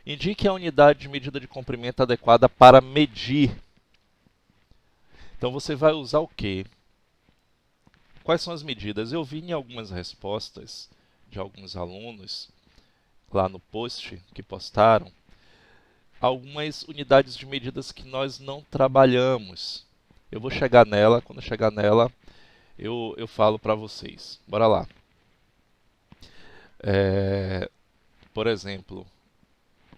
Indique a unidade de medida de comprimento adequada para medir. Então você vai usar o quê? Quais são as medidas? Eu vi em algumas respostas de alguns alunos lá no post que postaram algumas unidades de medidas que nós não trabalhamos. Eu vou chegar nela, quando eu chegar nela, eu falo para vocês. Bora lá. Por exemplo,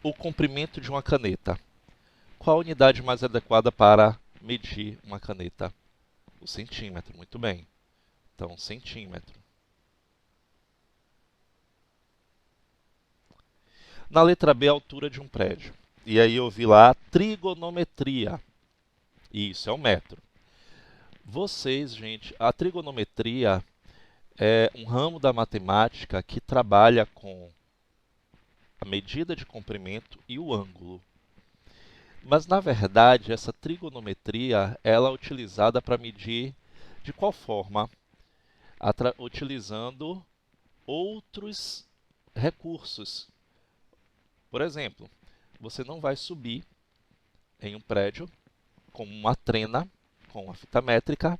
o comprimento de uma caneta. Qual a unidade mais adequada para medir uma caneta? O centímetro, muito bem. Então, centímetro. Na letra B, a altura de um prédio. E aí eu vi lá trigonometria. Isso, é o metro. Vocês, gente, a trigonometria é um ramo da matemática que trabalha com a medida de comprimento e o ângulo. Mas, na verdade, essa trigonometria ela é utilizada para medir de qual forma? Utilizando outros recursos. Por exemplo, você não vai subir em um prédio com uma trena, com uma fita métrica,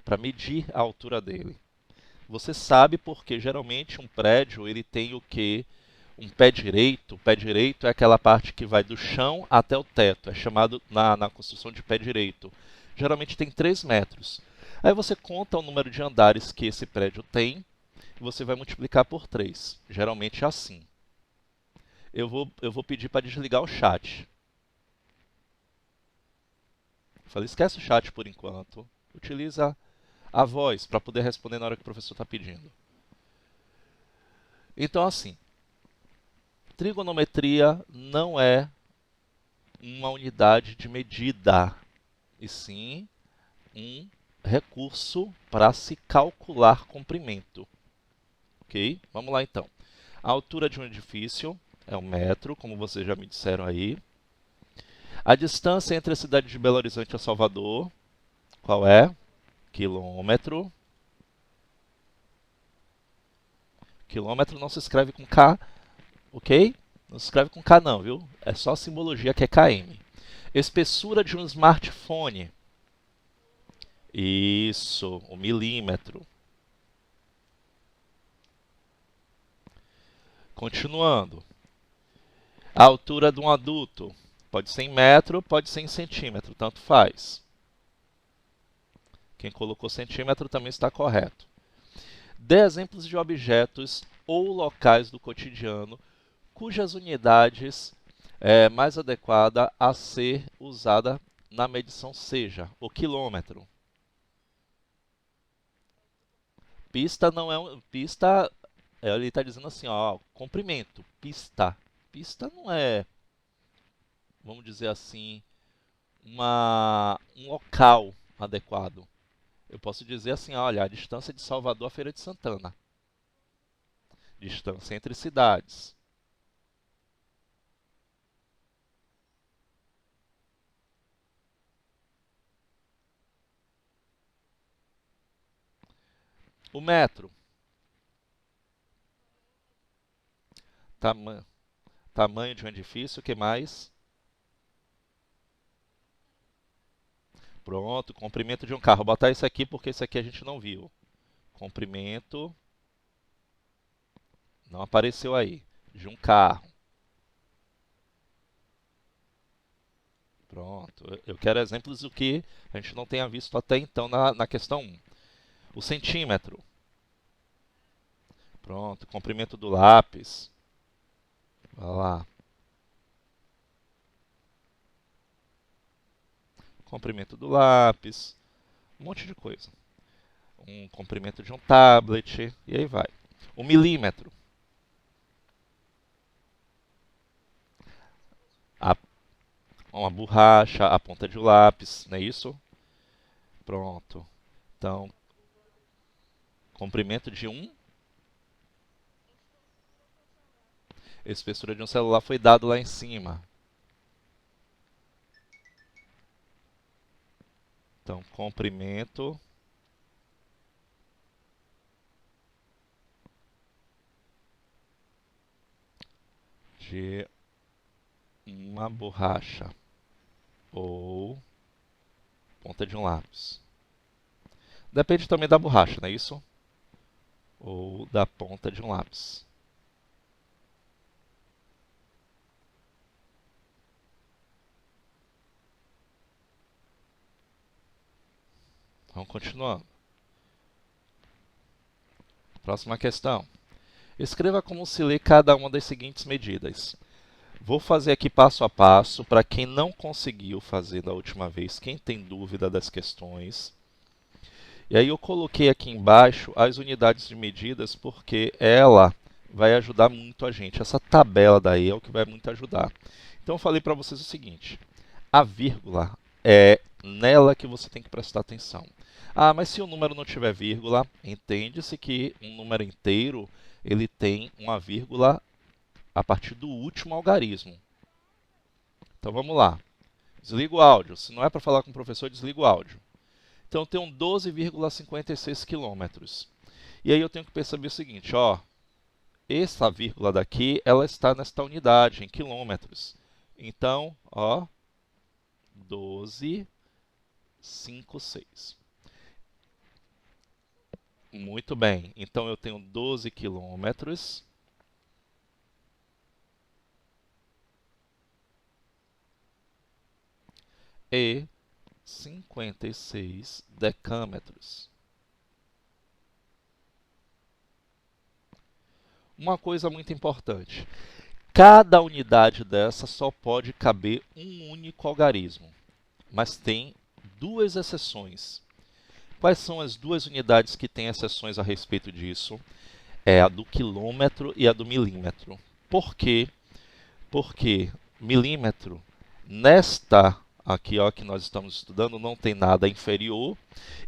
para medir a altura dele. Você sabe porque geralmente um prédio ele tem o que? Um pé direito. O pé direito é aquela parte que vai do chão até o teto. É chamado na construção de pé direito. Geralmente tem 3 metros. Aí você conta o número de andares que esse prédio tem e você vai multiplicar por 3. Geralmente é assim. Eu vou pedir para desligar o chat. Eu falei, esquece o chat por enquanto. Utiliza a voz para poder responder na hora que o professor está pedindo. Então, assim, trigonometria não é uma unidade de medida, e sim um recurso para se calcular comprimento. Ok? Vamos lá então. A altura de um edifício é um metro, como vocês já me disseram aí. A distância entre a cidade de Belo Horizonte a Salvador, qual é? Quilômetro. Quilômetro não se escreve com K, ok? Não se escreve com K não, viu? É só a simbologia que é km. Espessura de um smartphone. Isso, o milímetro. Continuando. A altura de um adulto. Pode ser em metro, pode ser em centímetro, tanto faz. Quem colocou centímetro também está correto. Dê exemplos de objetos ou locais do cotidiano cujas unidades é mais adequada a ser usada na medição seja o quilômetro. Pista não é um. Pista, ele está dizendo assim, ó, comprimento, pista. Pista não é, vamos dizer assim, um local adequado. Eu posso dizer assim, olha, a distância de Salvador à Feira de Santana. Distância entre cidades. O metro, tama tamanho de um edifício, o que mais? Pronto, comprimento de um carro. Vou botar isso aqui porque isso aqui a gente não viu. Comprimento, não apareceu aí, de um carro. Pronto, eu quero exemplos do que a gente não tenha visto até então na questão 1. O centímetro. Pronto, comprimento do lápis. Vai lá. Comprimento do lápis. Um monte de coisa. Um comprimento de um tablet. E aí vai. O milímetro. A, uma borracha, a ponta de um lápis. Não é isso? Pronto. Então, comprimento de um. Espessura de um celular foi dado lá em cima. Então, comprimento de uma borracha ou ponta de um lápis. Depende também da borracha, não é isso? Ou da ponta de um lápis. Vamos continuando. Próxima questão. Escreva como se lê cada uma das seguintes medidas. Vou fazer aqui passo a passo para quem não conseguiu fazer da última vez, quem tem dúvida das questões. E aí eu coloquei aqui embaixo as unidades de medidas porque ela vai ajudar muito a gente. Essa tabela daí é o que vai muito ajudar. Então eu falei para vocês o seguinte, a vírgula é nela que você tem que prestar atenção. Ah, mas se o número não tiver vírgula, entende-se que um número inteiro ele tem uma vírgula a partir do último algarismo. Então vamos lá. Desliga o áudio. Se não é para falar com o professor, desliga o áudio. Então eu tenho 12,56 quilômetros. E aí eu tenho que perceber o seguinte, ó, essa vírgula daqui, ela está nesta unidade, em quilômetros. Então, ó, 12,56. Muito bem. Então eu tenho 12 quilômetros e 56 decâmetros. Uma coisa muito importante. Cada unidade dessa só pode caber um único algarismo, mas tem duas exceções. Quais são as duas unidades que têm exceções a respeito disso? É a do quilômetro e a do milímetro. Por quê? Porque milímetro, nesta aqui ó, que nós estamos estudando, não tem nada inferior,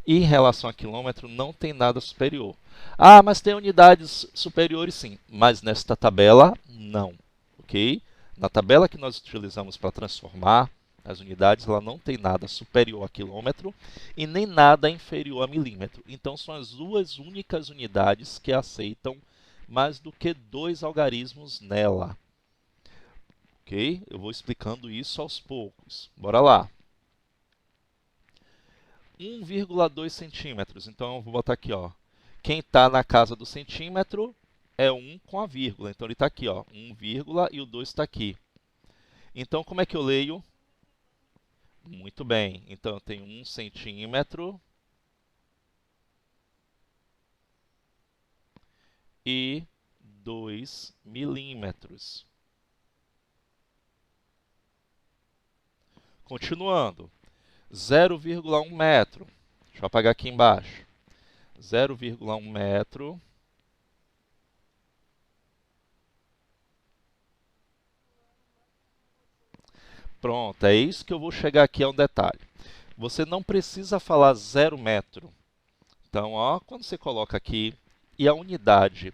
e em relação a quilômetro, não tem nada superior. Ah, mas tem unidades superiores sim, mas nesta tabela, não. Ok? Na tabela que nós utilizamos para transformar as unidades, ela não tem nada superior a quilômetro e nem nada inferior a milímetro. Então, são as duas únicas unidades que aceitam mais do que dois algarismos nela. Ok? Eu vou explicando isso aos poucos. Bora lá. 1,2 centímetros. Então, eu vou botar aqui, ó. Quem está na casa do centímetro é 1 com a vírgula. Então, ele está aqui, ó. 1, e o 2 está aqui. Então, como é que eu leio? Muito bem. Então, eu tenho 1 centímetro e 2 milímetros. Continuando. 0,1 metro. Deixa eu apagar aqui embaixo. 0,1 metro. Pronto, é isso que eu vou chegar aqui a um detalhe. Você não precisa falar 0 metro. Então, ó, quando você coloca aqui e a unidade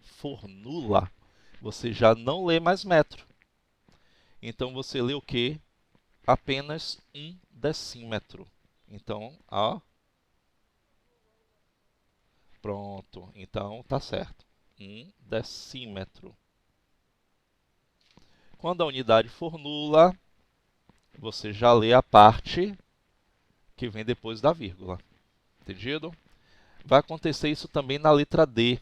for nula, você já não lê mais metro. Então, você lê o quê? Apenas 1 decímetro. Então, ó, pronto. Então, tá certo. 1 decímetro. Quando a unidade for nula, você já lê a parte que vem depois da vírgula. Entendido? Vai acontecer isso também na letra D.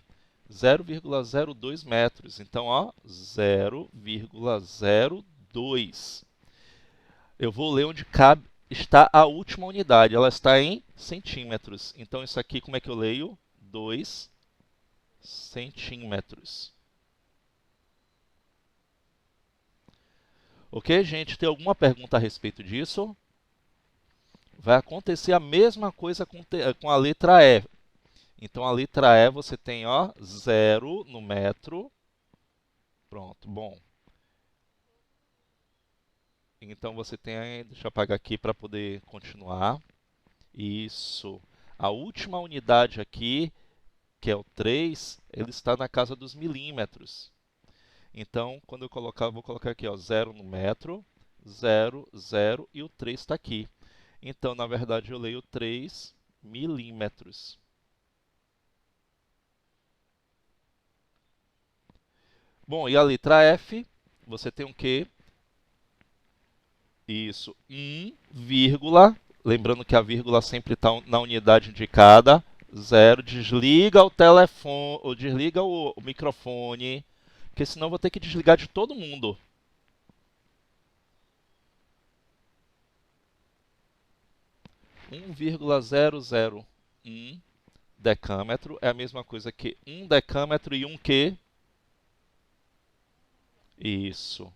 0,02 metros. Então, ó, 0,02. Eu vou ler onde cabe, está a última unidade. Ela está em centímetros. Então, isso aqui, como é que eu leio? 2 centímetros. Ok, gente? Tem alguma pergunta a respeito disso? Vai acontecer a mesma coisa com a letra E. Então, a letra E você tem, ó, 0 no metro. Pronto, bom. Então, você tem, deixa eu apagar aqui para poder continuar. Isso. A última unidade aqui, que é o 3, ele está na casa dos milímetros. Então, quando eu colocar, eu vou colocar aqui, ó, 0 no metro, 0, 0 e o 3 está aqui. Então, na verdade, eu leio 3 milímetros. Bom, e a letra F, você tem o quê? Isso, 1, vírgula, lembrando que a vírgula sempre está na unidade indicada, 0, desliga o telefone, ou desliga o microfone, porque senão eu vou ter que desligar de todo mundo. Um 1,001 decâmetro é a mesma coisa que 1 decâmetro e um quê? Isso,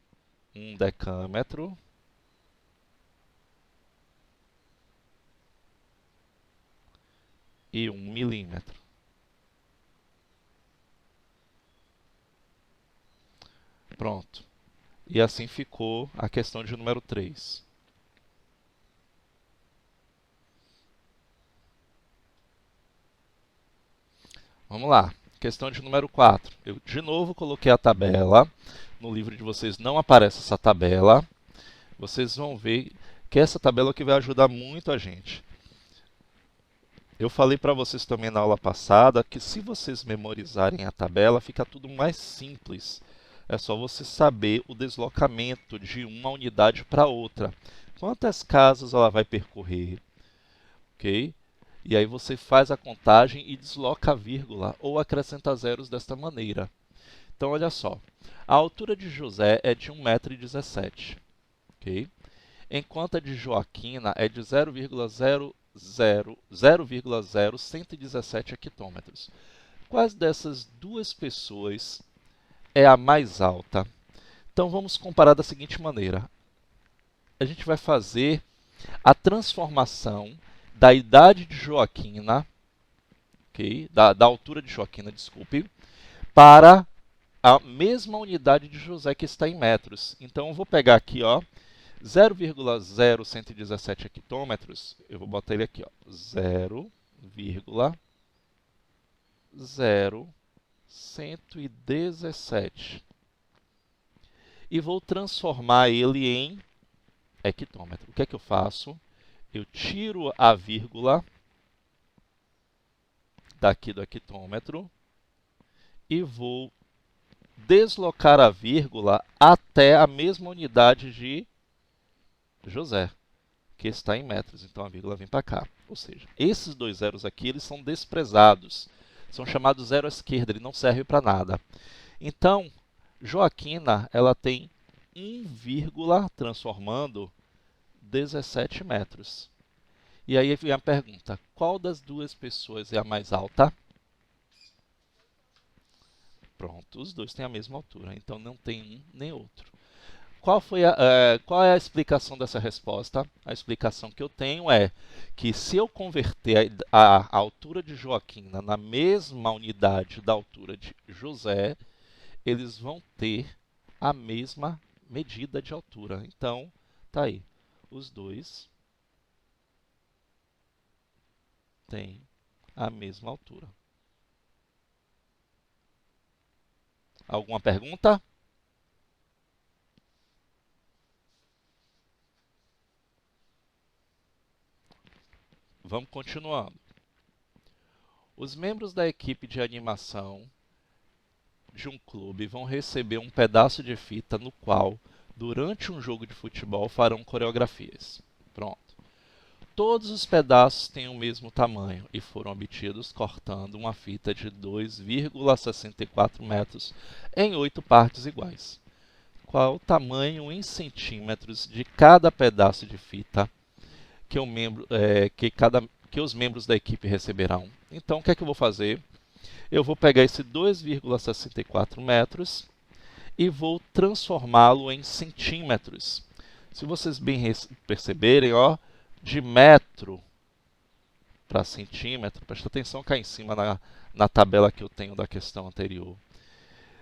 1 decâmetro e 1 milímetro. Pronto. E assim ficou a questão de número 3. Vamos lá. Questão de número 4. Eu, de novo, coloquei a tabela. No livro de vocês não aparece essa tabela. Vocês vão ver que essa tabela é que vai ajudar muito a gente. Eu falei para vocês também na aula passada que se vocês memorizarem a tabela, fica tudo mais simples. É só você saber o deslocamento de uma unidade para outra. Quantas casas ela vai percorrer, ok? E aí você faz a contagem e desloca a vírgula ou acrescenta zeros desta maneira. Então, olha só. A altura de José é de 1,17 m, ok? Enquanto a de Joaquina é de 0,0117 hectômetros. Quais dessas duas pessoas é a mais alta? Então, vamos comparar da seguinte maneira. A gente vai fazer a transformação da idade de Joaquina, okay? da altura de Joaquina, desculpe, para a mesma unidade de José, que está em metros. Então, eu vou pegar aqui, ó, 0,0117 hectômetros, eu vou botar ele aqui, ó, 0,0117. E vou transformar ele em hectômetro. O que é que eu faço? Eu tiro a vírgula daqui do hectômetro e vou deslocar a vírgula até a mesma unidade de José, que está em metros. Então, a vírgula vem para cá. Ou seja, esses dois zeros aqui eles são desprezados. São chamados zero à esquerda, ele não serve para nada. Então, Joaquina ela tem 1, transformando 17 metros. E aí vem a pergunta, qual das duas pessoas é a mais alta? Pronto, os dois têm a mesma altura, então não tem um nem outro. Qual é a explicação dessa resposta? A explicação que eu tenho é que se eu converter a altura de Joaquina na mesma unidade da altura de José, eles vão ter a mesma medida de altura. Então, tá aí, os dois têm a mesma altura. Alguma pergunta? Vamos continuando. Os membros da equipe de animação de um clube vão receber um pedaço de fita no qual, durante um jogo de futebol, farão coreografias. Pronto. Todos os pedaços têm o mesmo tamanho e foram obtidos cortando uma fita de 2,64 metros em 8 partes iguais. Qual o tamanho em centímetros de cada pedaço de fita que os membros da equipe receberão? Então, o que é que eu vou fazer? Eu vou pegar esse 2,64 metros e vou transformá-lo em centímetros. Se vocês bem perceberem, ó, de metro para centímetro, presta atenção cá em cima na tabela que eu tenho da questão anterior.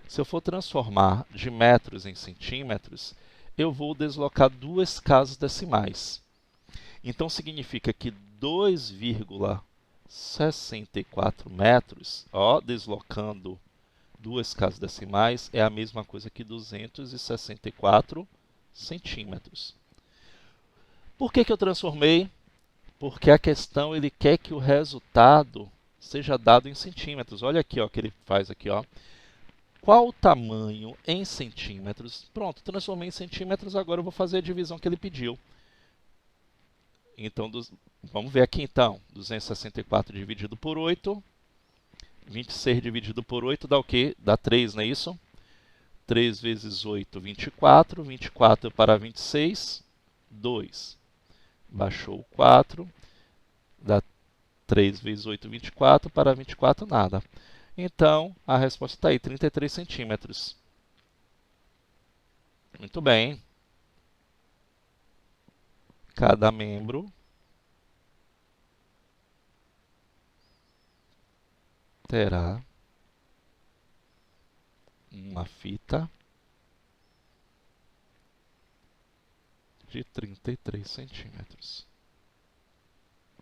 Se eu for transformar de metros em centímetros, eu vou deslocar duas casas decimais. Então, significa que 2,64 metros, ó, deslocando duas casas decimais, é a mesma coisa que 264 centímetros. Por que eu transformei? Porque a questão ele quer que o resultado seja dado em centímetros. Olha aqui, ó, que ele faz aqui, ó. qual o tamanho em centímetros? Pronto, transformei em centímetros, agora eu vou fazer a divisão que ele pediu. Então, vamos ver aqui então, 264 dividido por 8, 26 dividido por 8 dá o quê? Dá 3, não é isso? 3 vezes 8, 24, 24 para 26, 2. Baixou o 4, dá 3 vezes 8, 24, para 24 nada. Então, a resposta está aí, 33 centímetros. Muito bem. Cada membro terá uma fita de 33 centímetros.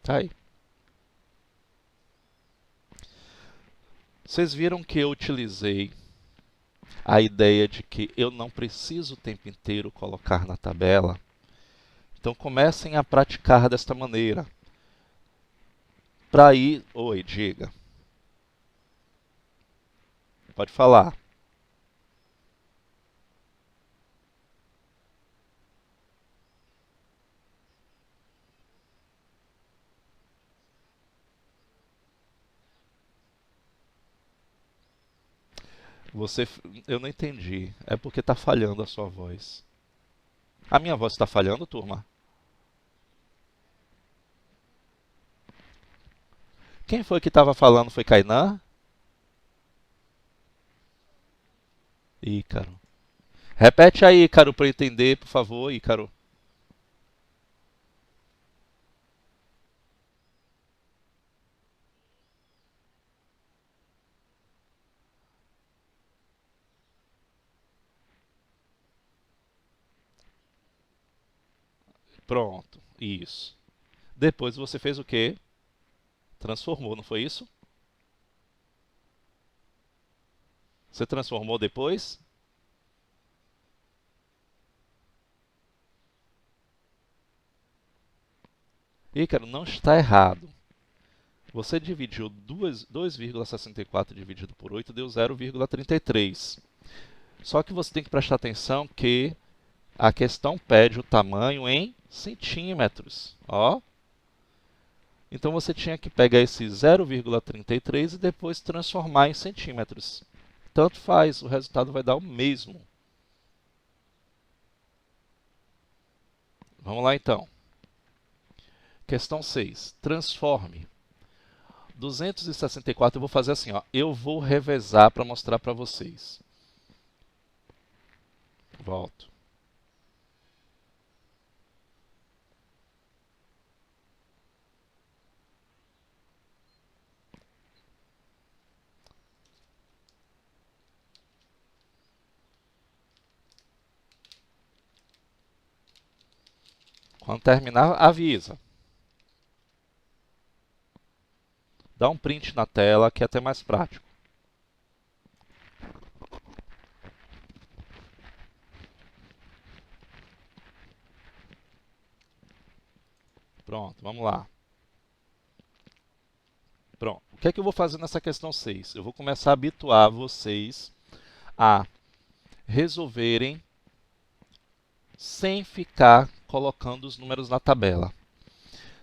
Tá aí. Vocês viram que eu utilizei a ideia de que eu não preciso o tempo inteiro colocar na tabela? Então comecem a praticar desta maneira. Para ir... Oi, diga. Pode falar. Eu não entendi. É porque está falhando a sua voz. A minha voz está falhando, turma? Quem foi que estava falando? Foi Kainan? Ícaro. Repete aí, Ícaro, para eu entender, por favor, Ícaro. Pronto, isso. Depois você fez o quê? Transformou, não foi isso? Você transformou depois? Ícaro, não está errado. Você dividiu 2,64 dividido por 8 deu 0,33. Só que você tem que prestar atenção que a questão pede o tamanho em centímetros. Ó. Então você tinha que pegar esse 0,33 e depois transformar em centímetros. Tanto faz, o resultado vai dar o mesmo. Vamos lá então. Questão 6. Transforme. 264 eu vou fazer assim, ó. Eu vou revezar para mostrar para vocês. Volto. Quando terminar, avisa. Dá um print na tela, que é até mais prático. Pronto, vamos lá. Pronto. O que é que eu vou fazer nessa questão 6? Eu vou começar a habituar vocês a resolverem sem ficar colocando os números na tabela.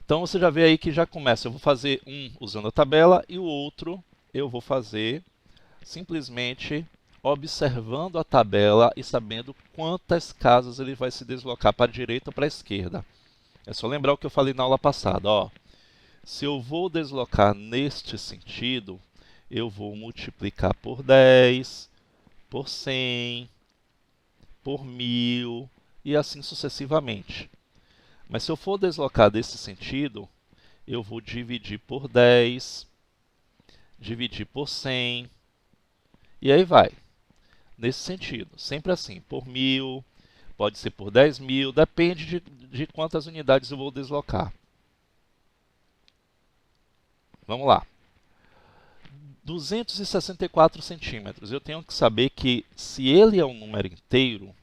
Então você já vê aí que já começa. Eu vou fazer um usando a tabela e o outro eu vou fazer simplesmente observando a tabela e sabendo quantas casas ele vai se deslocar para a direita ou para a esquerda. É só lembrar o que eu falei na aula passada. Ó. Se eu vou deslocar neste sentido, eu vou multiplicar por 10, por 100, por 1000 e assim sucessivamente. Mas se eu for deslocar desse sentido, eu vou dividir por 10, dividir por 100, e aí vai. Nesse sentido, sempre assim, por 1000, pode ser por 10.000, depende de quantas unidades eu vou deslocar. Vamos lá. 264 centímetros. Eu tenho que saber que se ele é um número inteiro,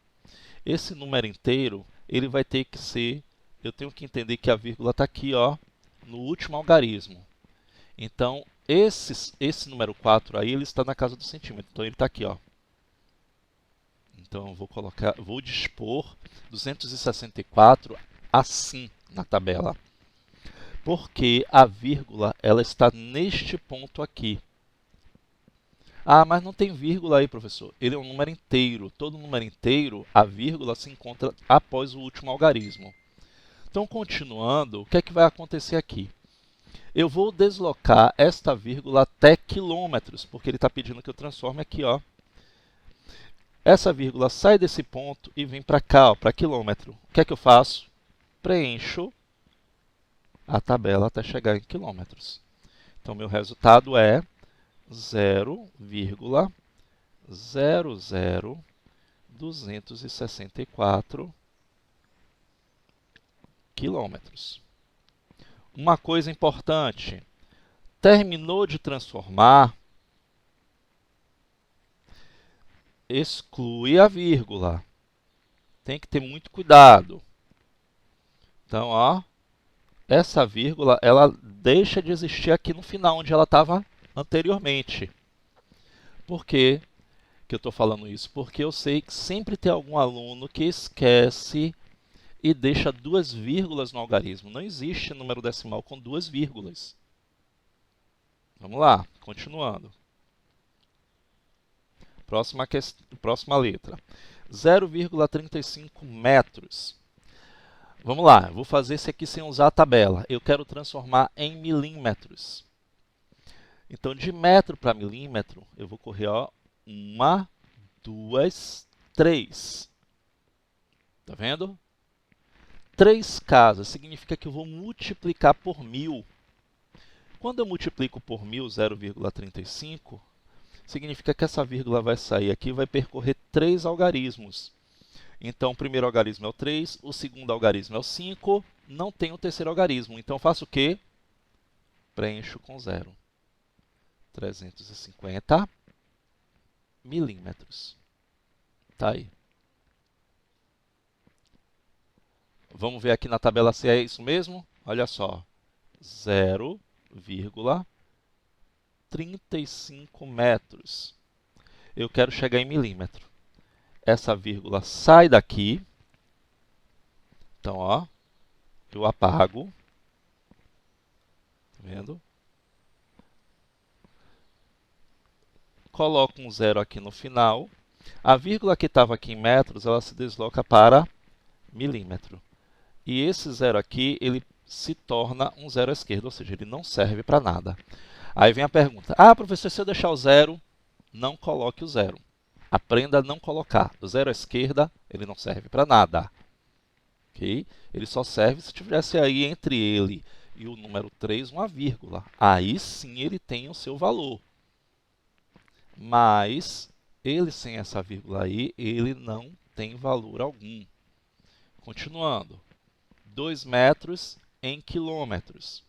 esse número inteiro ele vai ter que ser... Eu tenho que entender que a vírgula está aqui, ó, no último algarismo. Então, esse número 4 aí, ele está na casa do centímetro. Então, ele está aqui, ó. Então, eu vou dispor 264 assim na tabela. Porque a vírgula ela está neste ponto aqui. Ah, mas não tem vírgula aí, professor. Ele é um número inteiro. Todo número inteiro, a vírgula se encontra após o último algarismo. Então, continuando, o que é que vai acontecer aqui? Eu vou deslocar esta vírgula até quilômetros, porque ele está pedindo que eu transforme aqui, ó. Essa vírgula sai desse ponto e vem para cá, para quilômetro. O que é que eu faço? Preencho a tabela até chegar em quilômetros. Então, meu resultado é 0,00264 quilômetros. Uma coisa importante, terminou de transformar, exclui a vírgula. Tem que ter muito cuidado. Então, ó, essa vírgula ela deixa de existir aqui no final, onde ela estava anteriormente. Por que eu estou falando isso? Porque eu sei que sempre tem algum aluno que esquece e deixa duas vírgulas no algarismo. Não existe número decimal com duas vírgulas. Vamos lá, continuando. Próxima letra. 0,35 metros. Vamos lá, eu vou fazer esse aqui sem usar a tabela. Eu quero transformar em milímetros. Então, de metro para milímetro, eu vou correr, ó, 1, 2, 3. Tá vendo? 3 casas significa que eu vou multiplicar por 1000. Quando eu multiplico por 1000, 0,35, significa que essa vírgula vai sair aqui e vai percorrer 3 algarismos. Então, o primeiro algarismo é o 3, o segundo algarismo é o 5, não tem o terceiro algarismo. Então, faço o quê? Preencho com 0. 350 milímetros. Tá aí. Vamos ver aqui na tabela se é isso mesmo? Olha só. 0,35 metros. Eu quero chegar em milímetro. Essa vírgula sai daqui. Então, ó, eu apago. Tá vendo? Coloco um 0 aqui no final. A vírgula que estava aqui em metros, ela se desloca para milímetro. E esse 0 aqui, ele se torna um 0 à esquerda, ou seja, ele não serve para nada. Aí vem a pergunta, professor, se eu deixar o 0, não coloque o 0. Aprenda a não colocar. O 0 à esquerda, ele não serve para nada. Okay? Ele só serve se tivesse aí entre ele e o número 3 uma vírgula. Aí sim ele tem o seu valor. Mas ele sem essa vírgula aí, ele não tem valor algum. Continuando. 2 metros em quilômetros.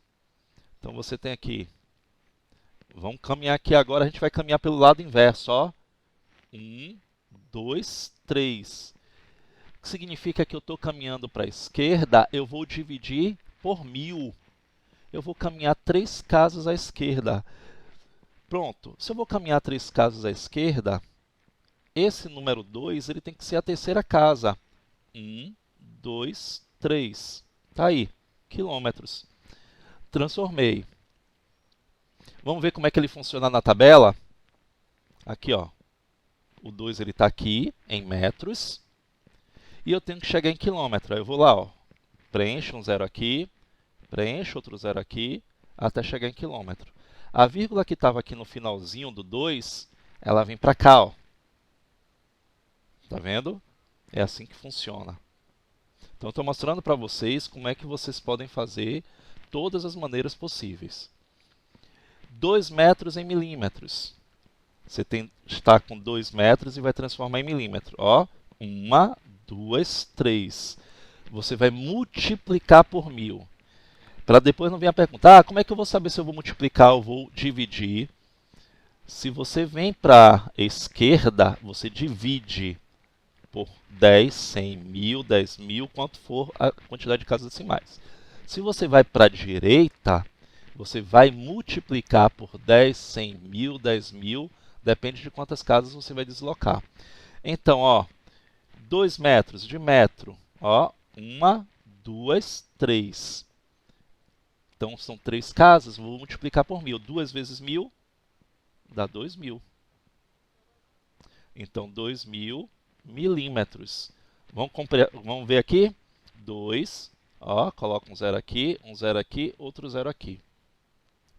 Então, você tem aqui, vamos caminhar aqui agora, a gente vai caminhar pelo lado inverso, ó. 1, 2, 3. O que significa que eu estou caminhando para a esquerda, eu vou dividir por 1000. Eu vou caminhar 3 casas à esquerda. Pronto, se eu vou caminhar 3 casas à esquerda, esse número 2 ele tem que ser a terceira casa. 1, 2, 3. Tá aí, quilômetros. Transformei. Vamos ver como é que ele funciona na tabela? Aqui, ó. O 2 ele está aqui em metros. E eu tenho que chegar em quilômetro. Aí eu vou lá, ó. Preencho um 0 aqui. Preencho outro 0 aqui. Até chegar em quilômetro. A vírgula que estava aqui no finalzinho do 2, ela vem para cá, ó. Tá vendo? É assim que funciona. Então, estou mostrando para vocês como é que vocês podem fazer todas as maneiras possíveis. 2 metros em milímetros. Você está com 2 metros e vai transformar em milímetro. Ó, 1, 2, 3. Você vai multiplicar por 1000. Para depois não vir a pergunta, como é que eu vou saber se eu vou multiplicar ou vou dividir? Se você vem para a esquerda, você divide por 10, 100, 1000, 10.000, quanto for a quantidade de casas decimais. Se você vai para a direita, você vai multiplicar por 10, 100, 1000, 10.000, depende de quantas casas você vai deslocar. Então, ó, 2 metros de metro. Ó, 1, 2, 3. Então, são 3 casas, vou multiplicar por 1.000. 2 vezes 1.000 dá 2.000. Então, 2.000 milímetros. Vamos ver aqui? 2, ó, coloca um 0 aqui, outro 0 aqui.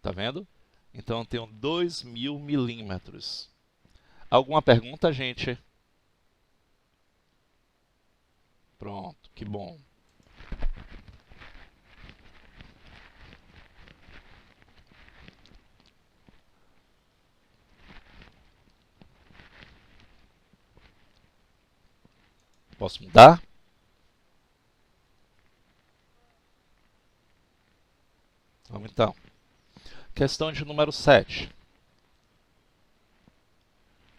Tá vendo? Então, eu tenho 2.000 milímetros. Alguma pergunta, gente? Pronto, que bom. Posso mudar? Vamos então. Questão de número 7.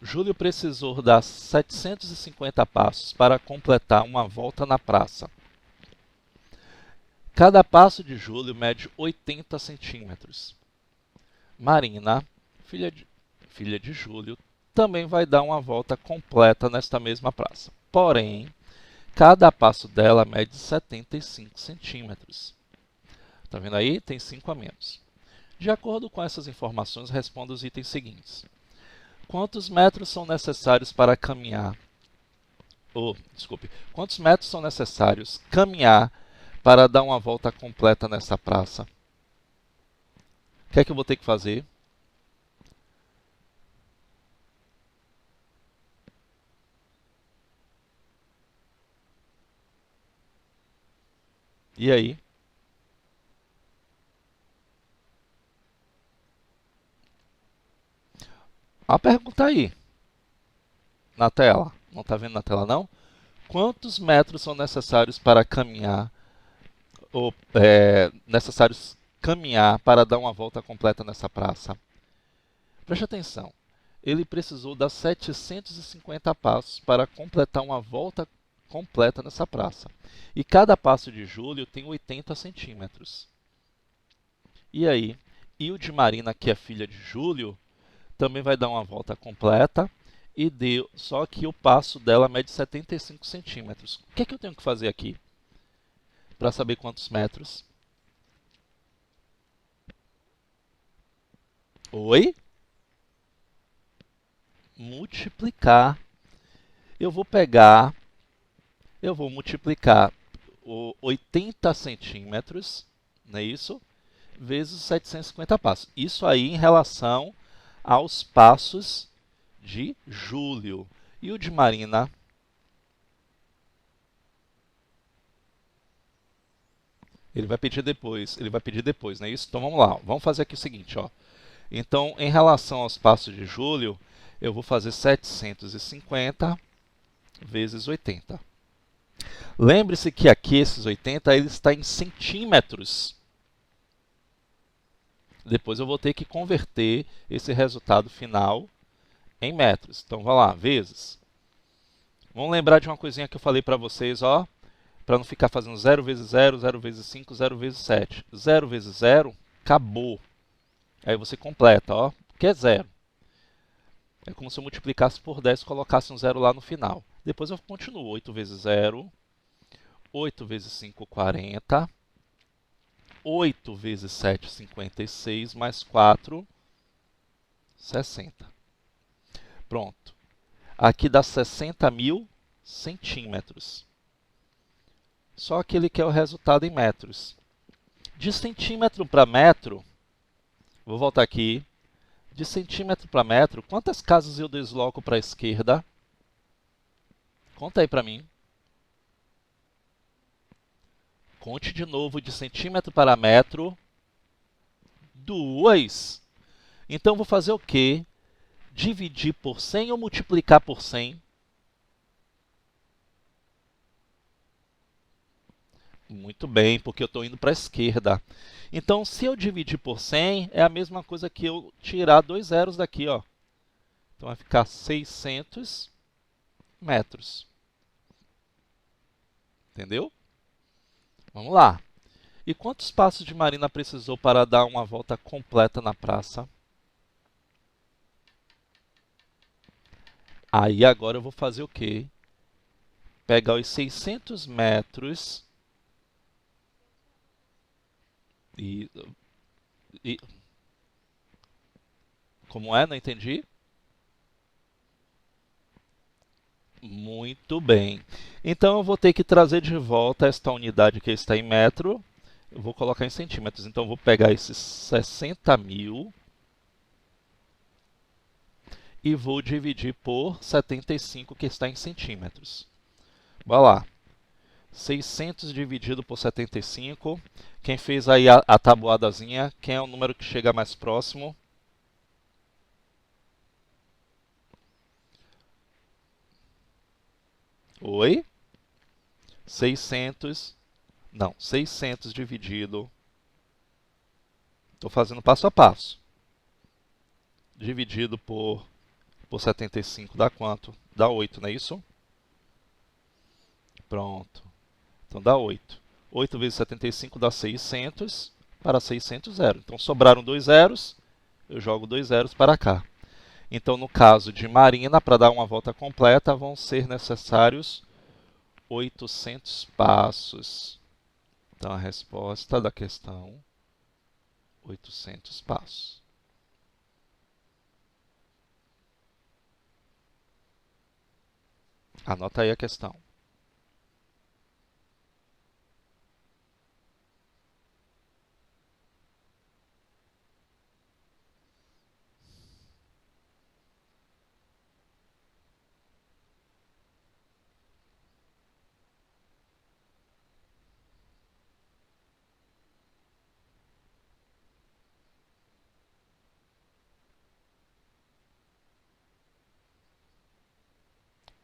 Júlio precisou dar 750 passos para completar uma volta na praça. Cada passo de Júlio mede 80 centímetros. Marina, filha de Júlio, também vai dar uma volta completa nesta mesma praça. Porém, cada passo dela mede 75 centímetros. Está vendo aí? Tem 5 a menos. De acordo com essas informações, responda os itens seguintes. Quantos metros são necessários para caminhar? Quantos metros são necessários caminhar para dar uma volta completa nessa praça? O que é que eu vou ter que fazer? E aí? A pergunta aí, na tela. Não está vendo na tela, não? Quantos metros são necessários para caminhar, para dar uma volta completa nessa praça? Preste atenção. Ele precisou dar 750 passos para completar uma volta completa nessa praça. E cada passo de Júlio tem 80 centímetros. E aí? E o de Marina, que é filha de Júlio, também vai dar uma volta completa, só que o passo dela mede 75 centímetros. O que é que eu tenho que fazer aqui para saber quantos metros? Oi? Multiplicar. Eu vou multiplicar 80 centímetros, não é isso? Vezes 750 passos. Isso aí em relação aos passos de Júlio. E o de Marina? Ele vai pedir depois, não é isso? Então vamos lá, vamos fazer aqui o seguinte, ó. Então, em relação aos passos de Júlio, eu vou fazer 750 vezes 80. Lembre-se que aqui esses 80 ele está em centímetros. Depois eu vou ter que converter esse resultado final em metros. Então, vamos lá, vezes. Vamos lembrar de uma coisinha que eu falei para vocês, ó, para não ficar fazendo 0 vezes 0, 0 vezes 5, 0 vezes 7. 0 vezes 0, acabou. Aí você completa, ó, que é 0. É como se eu multiplicasse por 10 e colocasse um 0 lá no final. Depois eu continuo. 8 vezes 0, 8 vezes 5, 40. 8 vezes 7, 56, mais 4, 60. Pronto. Aqui dá 60.000 centímetros. Só que ele quer o resultado em metros. De centímetro para metro, vou voltar aqui. De centímetro para metro, quantas casas eu desloco para a esquerda? Conta aí para mim. Conte de novo de centímetro para metro. 2. Então, vou fazer o quê? Dividir por 100 ou multiplicar por 100? Muito bem, porque eu estou indo para a esquerda. Então, se eu dividir por 100, é a mesma coisa que eu tirar 2 zeros daqui, ó. Então, vai ficar 600 metros. Entendeu? Vamos lá. E quantos passos de Marina precisou para dar uma volta completa na praça? Aí agora eu vou fazer o quê? pegar os 600 metros e... Como é? Não entendi? Muito bem. Então eu vou ter que trazer de volta esta unidade que está em metro. Eu vou colocar em centímetros. Então eu vou pegar esses 60.000 e vou dividir por 75, que está em centímetros. Vai lá. 600 dividido por 75. Quem fez aí a tabuadazinha, quem é o número que chega mais próximo? Oi? 600. Não, 600 dividido. Estou fazendo passo a passo. Dividido por 75 dá quanto? Dá 8, não é isso? Pronto. Então dá 8. 8 vezes 75 dá 600. Para 600, zero. Então sobraram 2 zeros. Eu jogo 2 zeros para cá. Então, no caso de Marina, para dar uma volta completa, vão ser necessários 800 passos. Então, a resposta da questão, 800 passos. Anota aí a questão.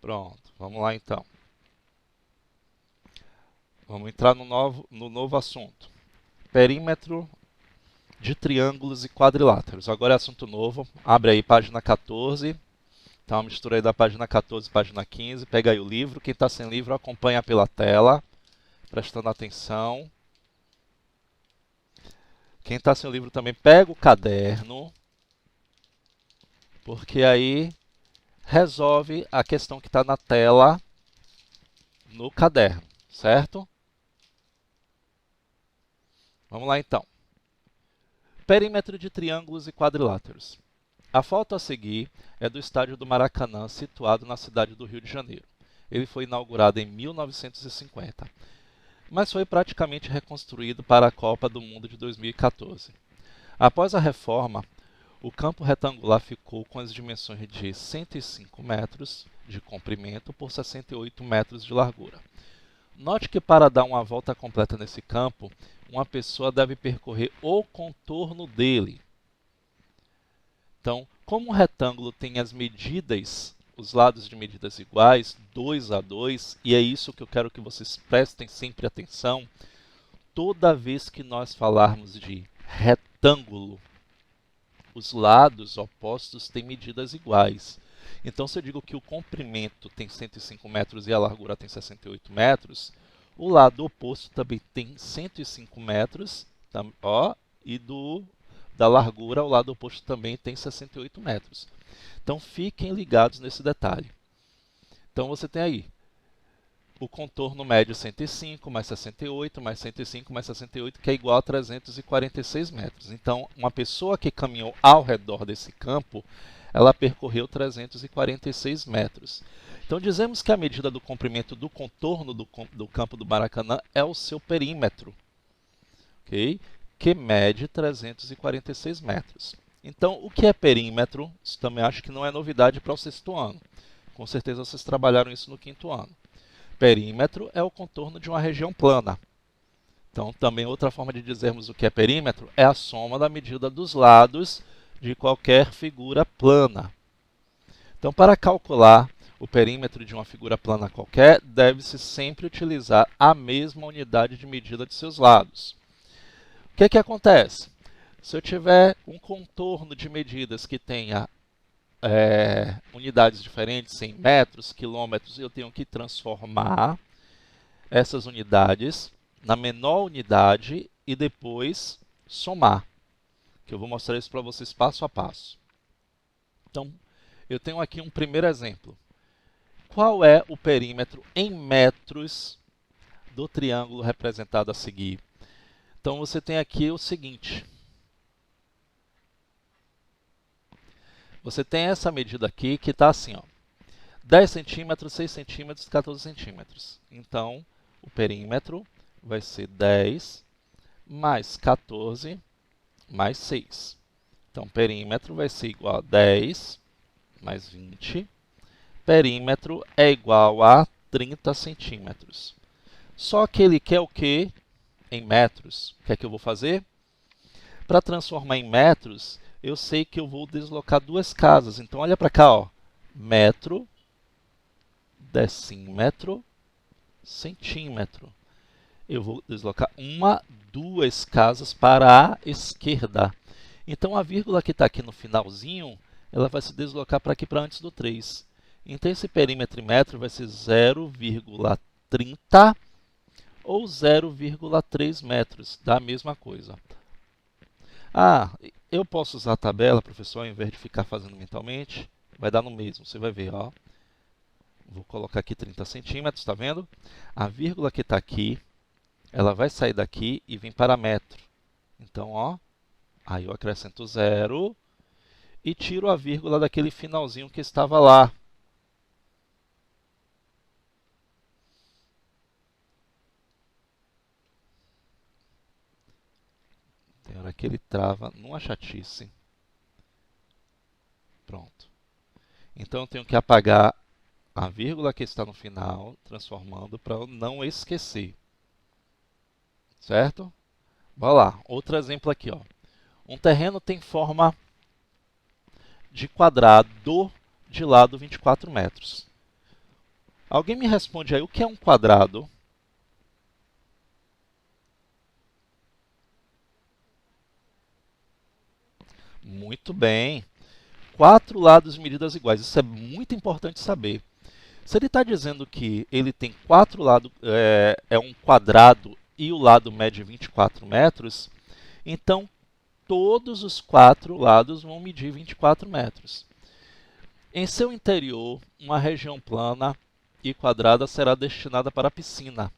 Pronto, vamos lá então. Vamos entrar no novo assunto. Perímetro de triângulos e quadriláteros. Agora é assunto novo. Abre aí página 14. Então, mistura aí da página 14 e página 15. Pega aí o livro. Quem está sem livro, acompanha pela tela, prestando atenção. Quem está sem o livro também pega o caderno, porque aí resolve a questão que está na tela no caderno, certo? Vamos lá então. Perímetro de triângulos e quadriláteros. A foto a seguir é do estádio do Maracanã, situado na cidade do Rio de Janeiro. Ele foi inaugurado em 1950, mas foi praticamente reconstruído para a Copa do Mundo de 2014. Após a reforma, o campo retangular ficou com as dimensões de 105 metros de comprimento por 68 metros de largura. Note que para dar uma volta completa nesse campo, uma pessoa deve percorrer o contorno dele. Então, como o retângulo tem as medidas, os lados de medidas iguais, 2 a 2, e é isso que eu quero que vocês prestem sempre atenção, toda vez que nós falarmos de retângulo, os lados opostos têm medidas iguais. Então, se eu digo que o comprimento tem 105 metros e a largura tem 68 metros, o lado oposto também tem 105 metros, e da largura, o lado oposto também tem 68 metros. Então, fiquem ligados nesse detalhe. Então, você tem aí o contorno médio 105, mais 68, mais 105, mais 68, que é igual a 346 metros. Então, uma pessoa que caminhou ao redor desse campo, ela percorreu 346 metros. Então, dizemos que a medida do comprimento do contorno do campo do Maracanã é o seu perímetro, okay? Que mede 346 metros. Então, o que é perímetro? Isso também acho que não é novidade para o sexto ano. Com certeza vocês trabalharam isso no quinto ano. Perímetro é o contorno de uma região plana. Então, também outra forma de dizermos o que é perímetro é a soma da medida dos lados de qualquer figura plana. Então, para calcular o perímetro de uma figura plana qualquer, deve-se sempre utilizar a mesma unidade de medida de seus lados. O que acontece? Se eu tiver um contorno de medidas que tenha unidades diferentes, em metros, quilômetros, eu tenho que transformar essas unidades na menor unidade e depois somar, que eu vou mostrar isso para vocês passo a passo. Então, eu tenho aqui um primeiro exemplo. qual é o perímetro em metros do triângulo representado a seguir? Então, você tem aqui o seguinte. Você tem essa medida aqui que está assim, ó, 10 centímetros, 6 centímetros, 14 centímetros. Então, o perímetro vai ser 10 mais 14 mais 6. Então, o perímetro vai ser igual a 10 mais 20. Perímetro é igual a 30 centímetros. Só que ele quer o quê? Em metros. O que é que eu vou fazer? Para transformar em metros, eu sei que eu vou deslocar duas casas. Então, olha para cá, ó. Metro, decímetro, centímetro. Eu vou deslocar duas casas para a esquerda. Então, a vírgula que está aqui no finalzinho, ela vai se deslocar para aqui, para antes do 3. Então, esse perímetro em metro vai ser 0,30 ou 0,3 metros, da mesma coisa. Ah, eu posso usar a tabela, professor, ao invés de ficar fazendo mentalmente? Vai dar no mesmo, você vai ver, ó. Vou colocar aqui 30 centímetros, está vendo? A vírgula que está aqui, ela vai sair daqui e vir para metro. Então, ó, aí eu acrescento 0 e tiro a vírgula daquele finalzinho que estava lá. Tem hora que ele trava numa chatice. Pronto. Então, eu tenho que apagar a vírgula que está no final, transformando para eu não esquecer. Certo? Bora lá. Outro exemplo aqui, ó. Um terreno tem forma de quadrado de lado 24 metros. Alguém me responde aí, o que é um quadrado? Muito bem. 4 lados de medidas iguais. Isso é muito importante saber. Se ele está dizendo que ele tem 4 lados, é um quadrado e o lado mede 24 metros, então todos os 4 lados vão medir 24 metros. Em seu interior, uma região plana e quadrada será destinada para a piscina.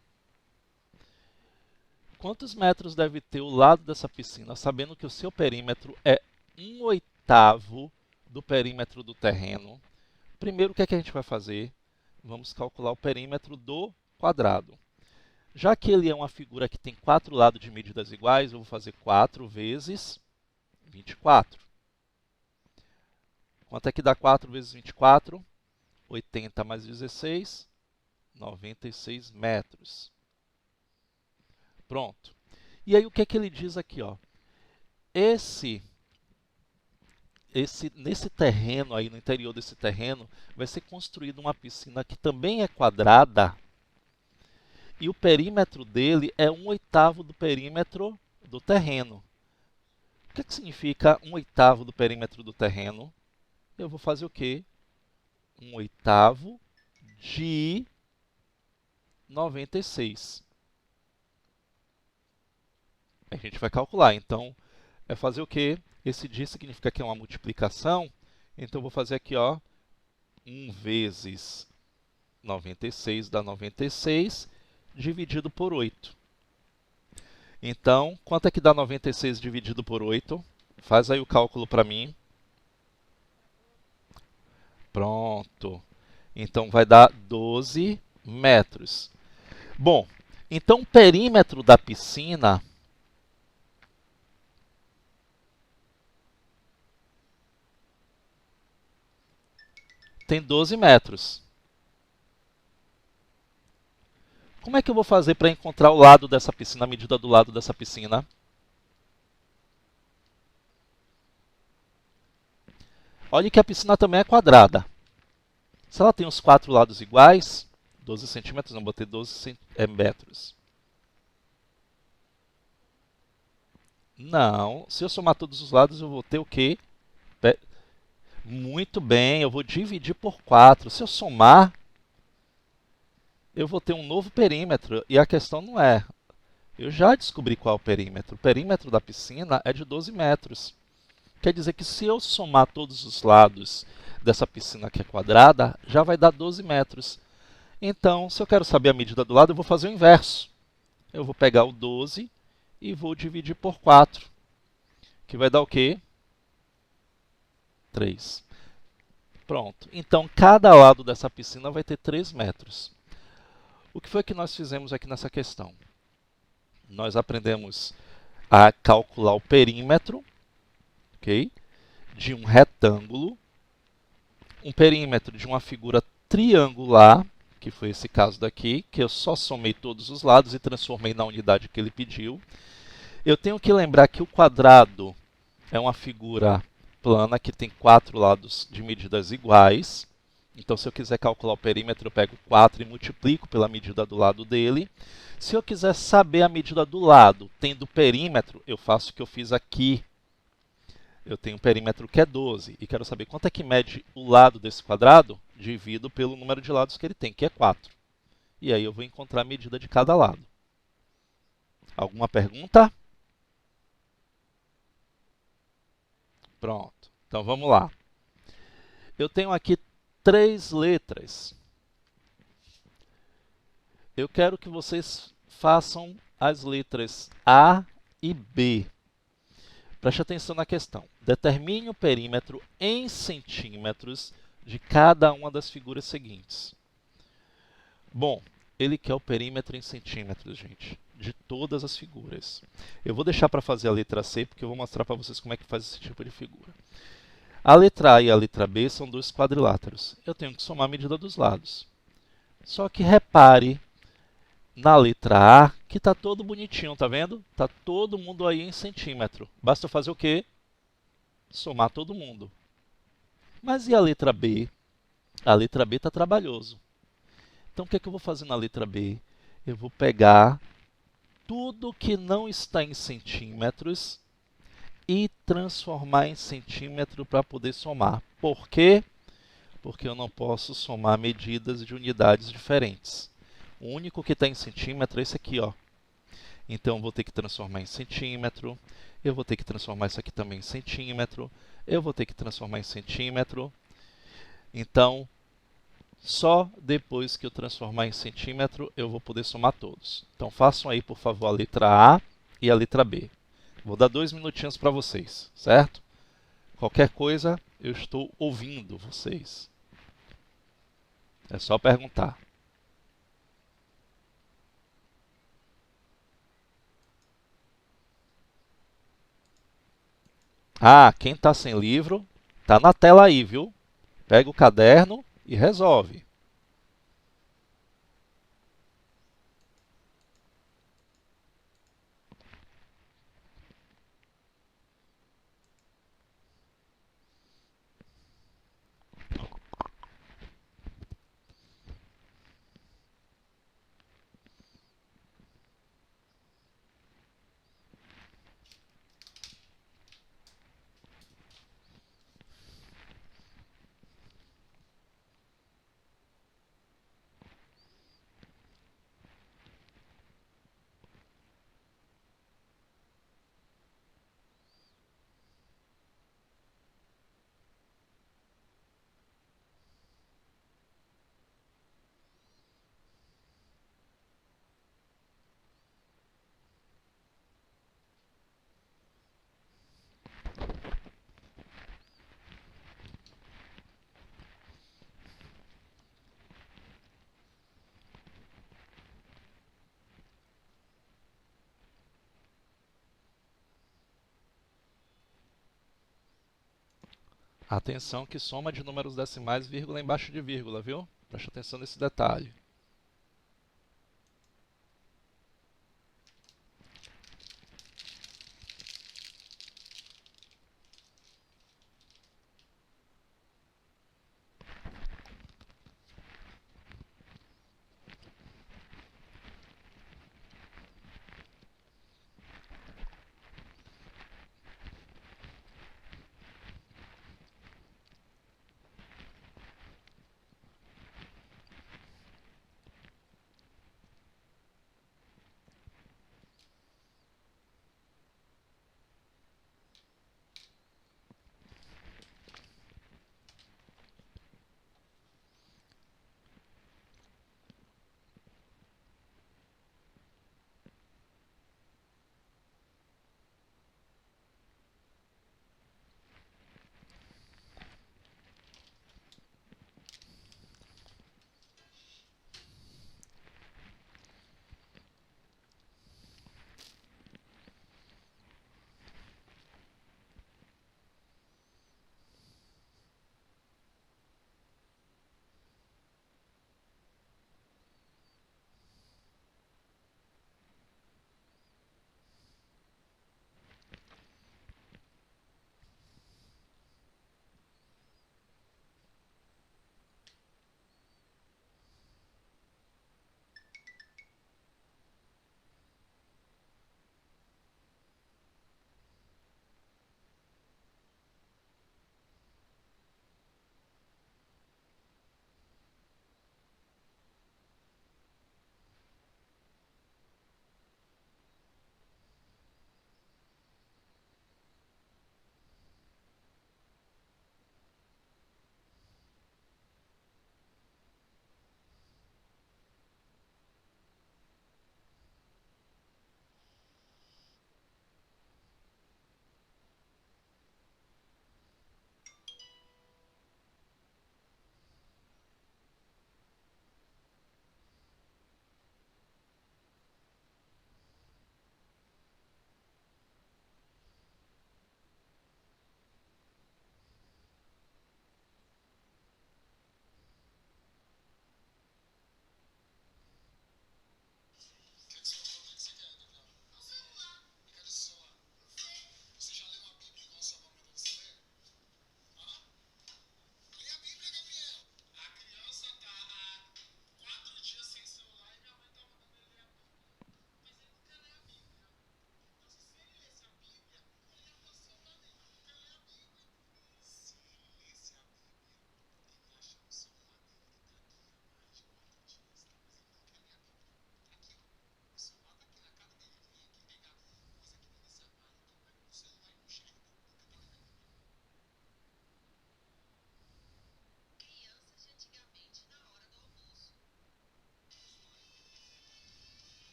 Quantos metros deve ter o lado dessa piscina, sabendo que o seu perímetro é 1/8 do perímetro do terreno? Primeiro, o que é que a gente vai fazer? Vamos calcular o perímetro do quadrado. Já que ele é uma figura que tem 4 lados de medidas iguais, eu vou fazer 4 vezes 24. Quanto é que dá 4 vezes 24? 80 mais 16, 96 metros. Pronto. E aí, o que é que ele diz aqui, ó? Nesse terreno aí, no interior desse terreno, vai ser construída uma piscina que também é quadrada e o perímetro dele é 1/8 do perímetro do terreno. O que significa 1/8 do perímetro do terreno? Eu vou fazer o quê? 1/8 de 96. A gente vai calcular. Então, é fazer o quê? Esse de significa que é uma multiplicação. Então, eu vou fazer aqui, ó, 1 vezes 96 dá 96, dividido por 8. Então, quanto é que dá 96 dividido por 8? Faz aí o cálculo para mim. Pronto. Então, vai dar 12 metros. Bom, então o perímetro da piscina tem 12 metros. Como é que eu vou fazer para encontrar o lado dessa piscina, a medida do lado dessa piscina? Olha que a piscina também é quadrada. Se ela tem os 4 lados iguais, 12 centímetros, não, botei 12 metros. Não, se eu somar todos os lados, eu vou ter o quê? Muito bem, eu vou dividir por 4. Se eu somar, eu vou ter um novo perímetro. E a questão não é, eu já descobri qual é o perímetro. O perímetro da piscina é de 12 metros. Quer dizer que se eu somar todos os lados dessa piscina que é quadrada já vai dar 12 metros. Então, se eu quero saber a medida do lado, eu vou fazer o inverso. Eu vou pegar o 12 e vou dividir por 4, que vai dar o quê? 3. Pronto. Então, cada lado dessa piscina vai ter 3 metros. O que foi que nós fizemos aqui nessa questão? Nós aprendemos a calcular o perímetro, ok, de um retângulo, um perímetro de uma figura triangular, que foi esse caso daqui, que eu só somei todos os lados e transformei na unidade que ele pediu. Eu tenho que lembrar que o quadrado é uma figura plana que tem 4 lados de medidas iguais. Então, se eu quiser calcular o perímetro, eu pego 4 e multiplico pela medida do lado dele. Se eu quiser saber a medida do lado, tendo perímetro, eu faço o que eu fiz aqui. Eu tenho um perímetro que é 12 e quero saber quanto é que mede o lado desse quadrado, divido pelo número de lados que ele tem, que é 4. E aí eu vou encontrar a medida de cada lado. Alguma pergunta? Pronto. Então vamos lá. Eu tenho aqui 3 letras. Eu quero que vocês façam as letras A e B. Preste atenção na questão. Determine o perímetro em centímetros de cada uma das figuras seguintes. Bom, ele quer o perímetro em centímetros, gente, de todas as figuras. Eu vou deixar para fazer a letra C, porque eu vou mostrar para vocês como é que faz esse tipo de figura. A letra A e a letra B são dois quadriláteros. Eu tenho que somar a medida dos lados. Só que repare na letra A que está todo bonitinho, tá vendo? Está todo mundo aí em centímetro. Basta eu fazer o quê? Somar todo mundo. Mas e a letra B? A letra B está trabalhoso. Então, o que é que eu vou fazer na letra B? Eu vou pegar tudo que não está em centímetros e transformar em centímetro para poder somar. Por quê? Porque eu não posso somar medidas de unidades diferentes. O único que está em centímetro é esse aqui, ó. Então, eu vou ter que transformar em centímetro. Eu vou ter que transformar isso aqui também em centímetro. Eu vou ter que transformar em centímetro. Então, só depois que eu transformar em centímetro, eu vou poder somar todos. Então, façam aí, por favor, a letra A e a letra B. Vou dar 2 minutinhos para vocês, certo? Qualquer coisa, eu estou ouvindo vocês. É só perguntar. Ah, quem está sem livro, está na tela aí, viu? Pega o caderno e resolve. Atenção que soma de números decimais, vírgula embaixo de vírgula, viu? Preste atenção nesse detalhe.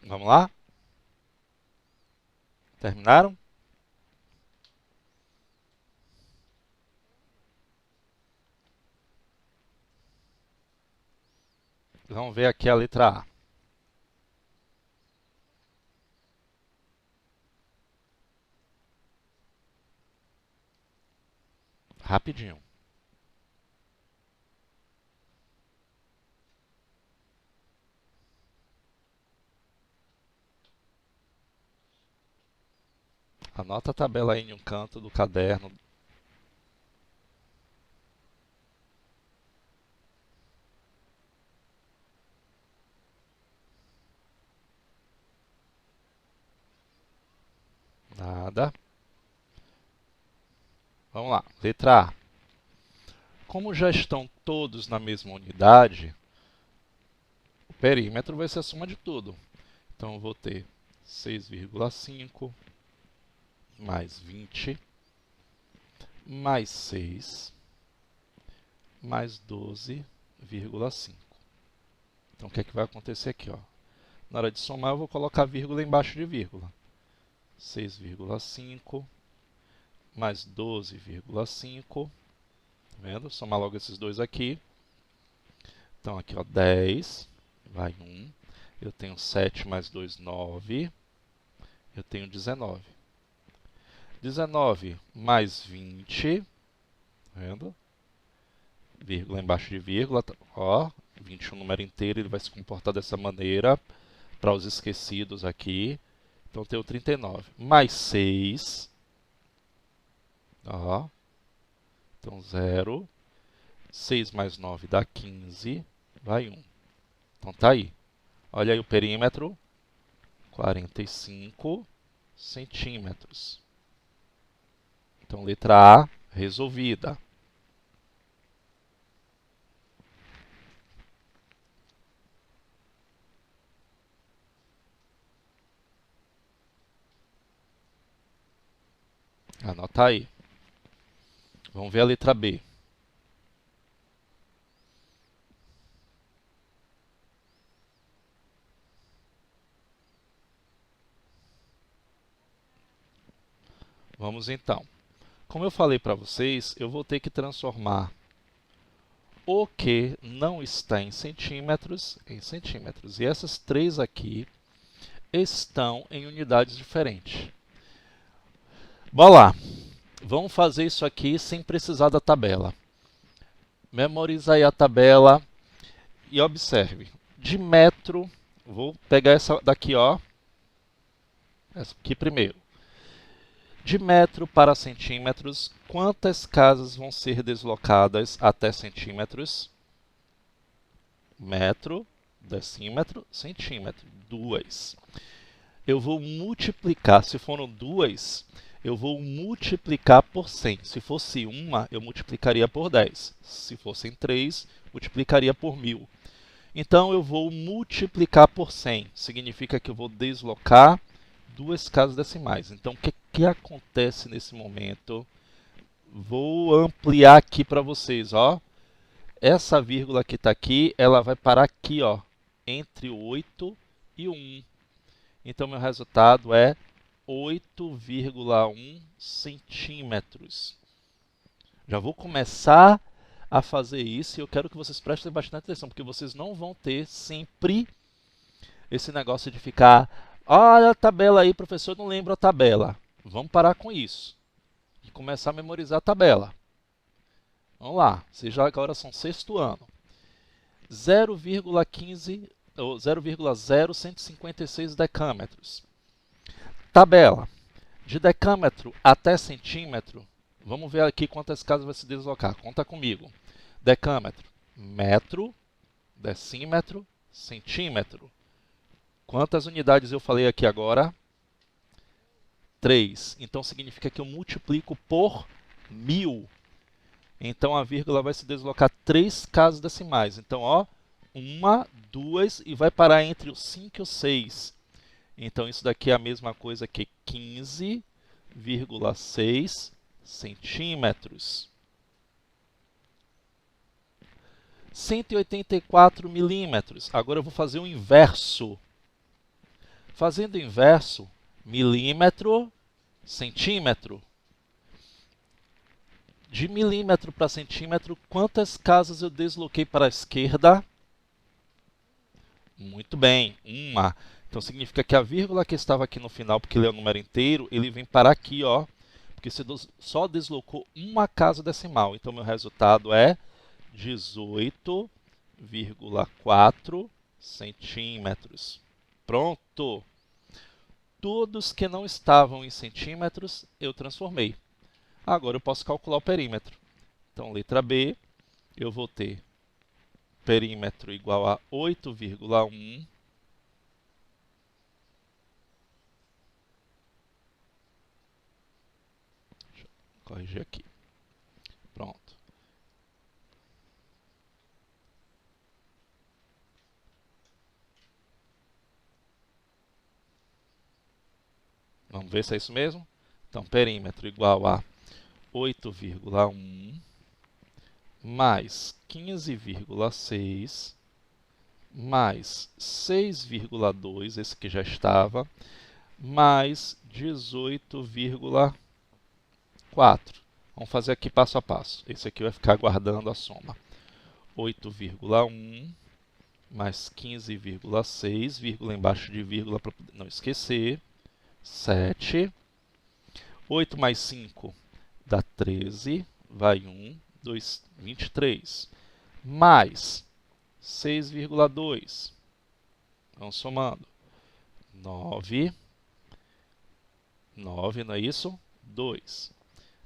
Vamos lá? Terminaram? Vamos ver aqui a letra A. Rapidinho. Anota a tabela aí em um canto do caderno. Nada. Vamos lá. Letra A. Como já estão todos na mesma unidade, o perímetro vai ser a soma de tudo. Então, eu vou ter 6,5 mais 20 mais 6 mais 12,5. Então, o que é que vai acontecer aqui? Ó? Na hora de somar, eu vou colocar vírgula embaixo de vírgula. 6,5 mais 12,5. Tá vendo? Somar logo esses dois aqui. Então, aqui, ó, 10, vai 1. Eu tenho 7 mais 2, 9. Eu tenho 19. 19 mais 20. Tá vendo? Vírgula embaixo de vírgula. Ó, 20 é um número inteiro, ele vai se comportar dessa maneira. Para os esquecidos aqui. Então, eu tenho 39. Mais 6. Ó. Então, 0. 6 mais 9 dá 15. Vai 1. Então, tá aí. Olha aí o perímetro. 45 centímetros. Então, letra A, resolvida. Anota aí. Vamos ver a letra B. Vamos então. Como eu falei para vocês, eu vou ter que transformar o que não está em centímetros. E essas três aqui estão em unidades diferentes. Bora lá. Vamos fazer isso aqui sem precisar da tabela. Memoriza aí a tabela e observe. De metro, vou pegar essa daqui, ó. Essa aqui primeiro. De metro para centímetros, quantas casas vão ser deslocadas até centímetros? Metro, decímetro, centímetro. 2. Eu vou multiplicar, se foram 2, eu vou multiplicar por 100. Se fosse uma, eu multiplicaria por 10. Se fossem 3, multiplicaria por 1000. Então, eu vou multiplicar por 100. Significa que eu vou deslocar duas casas decimais. Então, o que acontece nesse momento? Vou ampliar aqui para vocês. Ó. Essa vírgula que está aqui, ela vai parar aqui, ó, entre 8 e 1. Então, meu resultado é 8,1 centímetros. Já vou começar a fazer isso e eu quero que vocês prestem bastante atenção, porque vocês não vão ter sempre esse negócio de ficar, olha a tabela aí, professor, não lembro a tabela. Vamos parar com isso e começar a memorizar a tabela. Vamos lá, vocês já agora são sexto ano. 0,15 ou 0,0156 decâmetros. Tabela. De decâmetro até centímetro, vamos ver aqui quantas casas vai se deslocar. Conta comigo. Decâmetro, metro, decímetro, centímetro. Quantas unidades eu falei aqui agora? 3. Então, significa que eu multiplico por 1000. Então, a vírgula vai se deslocar 3 casas decimais. Então, ó, 1, 2 e vai parar entre o 5 e o 6. Então, isso daqui é a mesma coisa que 15,6 centímetros. 184 milímetros. Agora eu vou fazer o inverso. Fazendo o inverso, milímetro, centímetro. De milímetro para centímetro, quantas casas eu desloquei para a esquerda? Muito bem, uma. Então significa que a vírgula que estava aqui no final, porque ele é o número inteiro, ele vem para aqui, ó, porque você só deslocou uma casa decimal. Então meu resultado é 18,4 centímetros. Pronto! Todos que não estavam em centímetros, eu transformei. Agora eu posso calcular o perímetro. Então, letra B, eu vou ter perímetro igual a 8,1 corrigir aqui. Pronto. Vamos ver se é isso mesmo? Então, perímetro igual a 8,1 mais 15,6 mais 6,2, esse que já estava, mais 18,4. Vamos fazer aqui passo a passo. Esse aqui vai ficar guardando a soma. 8,1 mais 15,6, vírgula embaixo de vírgula para não esquecer, 7. 8 mais 5 dá 13, vai 1, 2, 23. Mais 6,2. Vamos somando. 9, 9, não é isso? 2.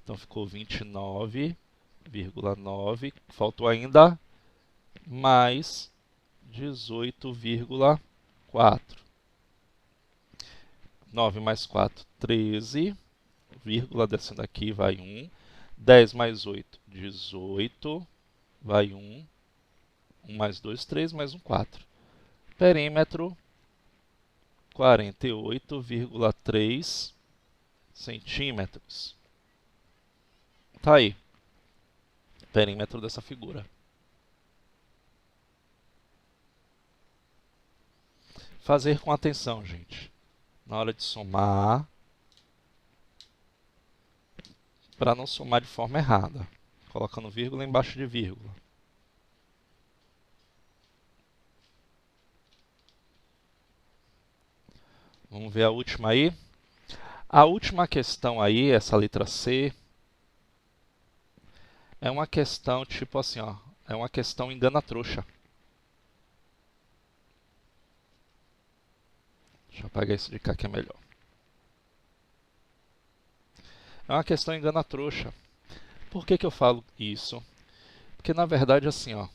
Então ficou 29,9. Faltou ainda mais 18,4. 9 mais 4, 13. Vírgula, descendo aqui, vai 1. 10 mais 8, 18. Vai 1. 1 mais 2, 3, mais 1, 4. Perímetro, 48,3 centímetros. Tá aí. Perímetro dessa figura. Fazer com atenção, gente. Na hora de somar, para não somar de forma errada, colocando vírgula embaixo de vírgula. Vamos ver a última aí. A última questão aí, essa letra C, é uma questão tipo assim, ó, é uma questão engana-trouxa. Deixa eu apagar isso de cá que é melhor. É uma questão engana-trouxa. Por que que eu falo isso? Porque na verdade assim, ó,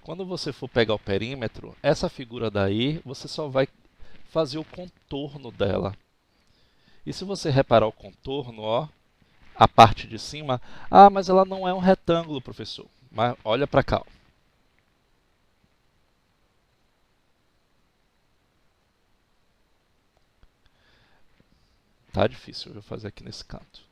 quando você for pegar o perímetro, essa figura daí, você só vai fazer o contorno dela. E se você reparar o contorno, ó, a parte de cima, ah, mas ela não é um retângulo, professor. Mas olha para cá, ó. Tá difícil, eu vou fazer aqui nesse canto.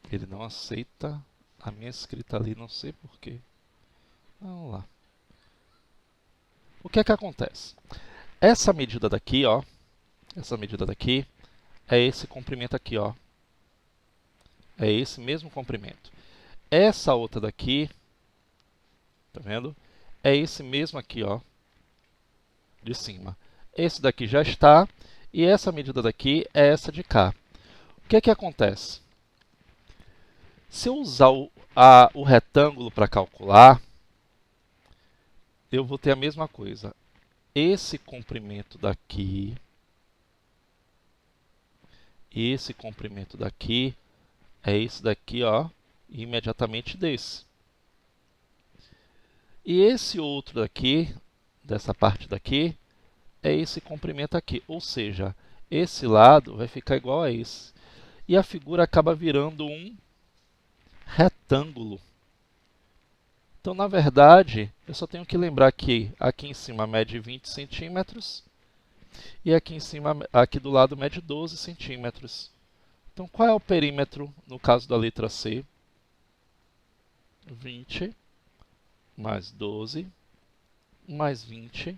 Ele não aceita a minha escrita ali, não sei porquê. Vamos lá. O que é que acontece? Essa medida daqui, ó, essa medida daqui é esse comprimento aqui, ó. É esse mesmo comprimento. Essa outra daqui, tá vendo? É esse mesmo aqui, ó, de cima. Esse daqui já está, e essa medida daqui é essa de cá. O que é que acontece? Se eu usar o retângulo para calcular, eu vou ter a mesma coisa. Esse comprimento daqui, e esse comprimento daqui, é esse daqui, ó, e imediatamente desse. E esse outro daqui, dessa parte daqui, é esse comprimento aqui. Ou seja, esse lado vai ficar igual a esse. E a figura acaba virando um retângulo. Então, na verdade, eu só tenho que lembrar que aqui em cima mede 20 centímetros E aqui em cima, aqui do lado, mede 12 centímetros. Então, qual é o perímetro no caso da letra C? 20 mais 12 mais 20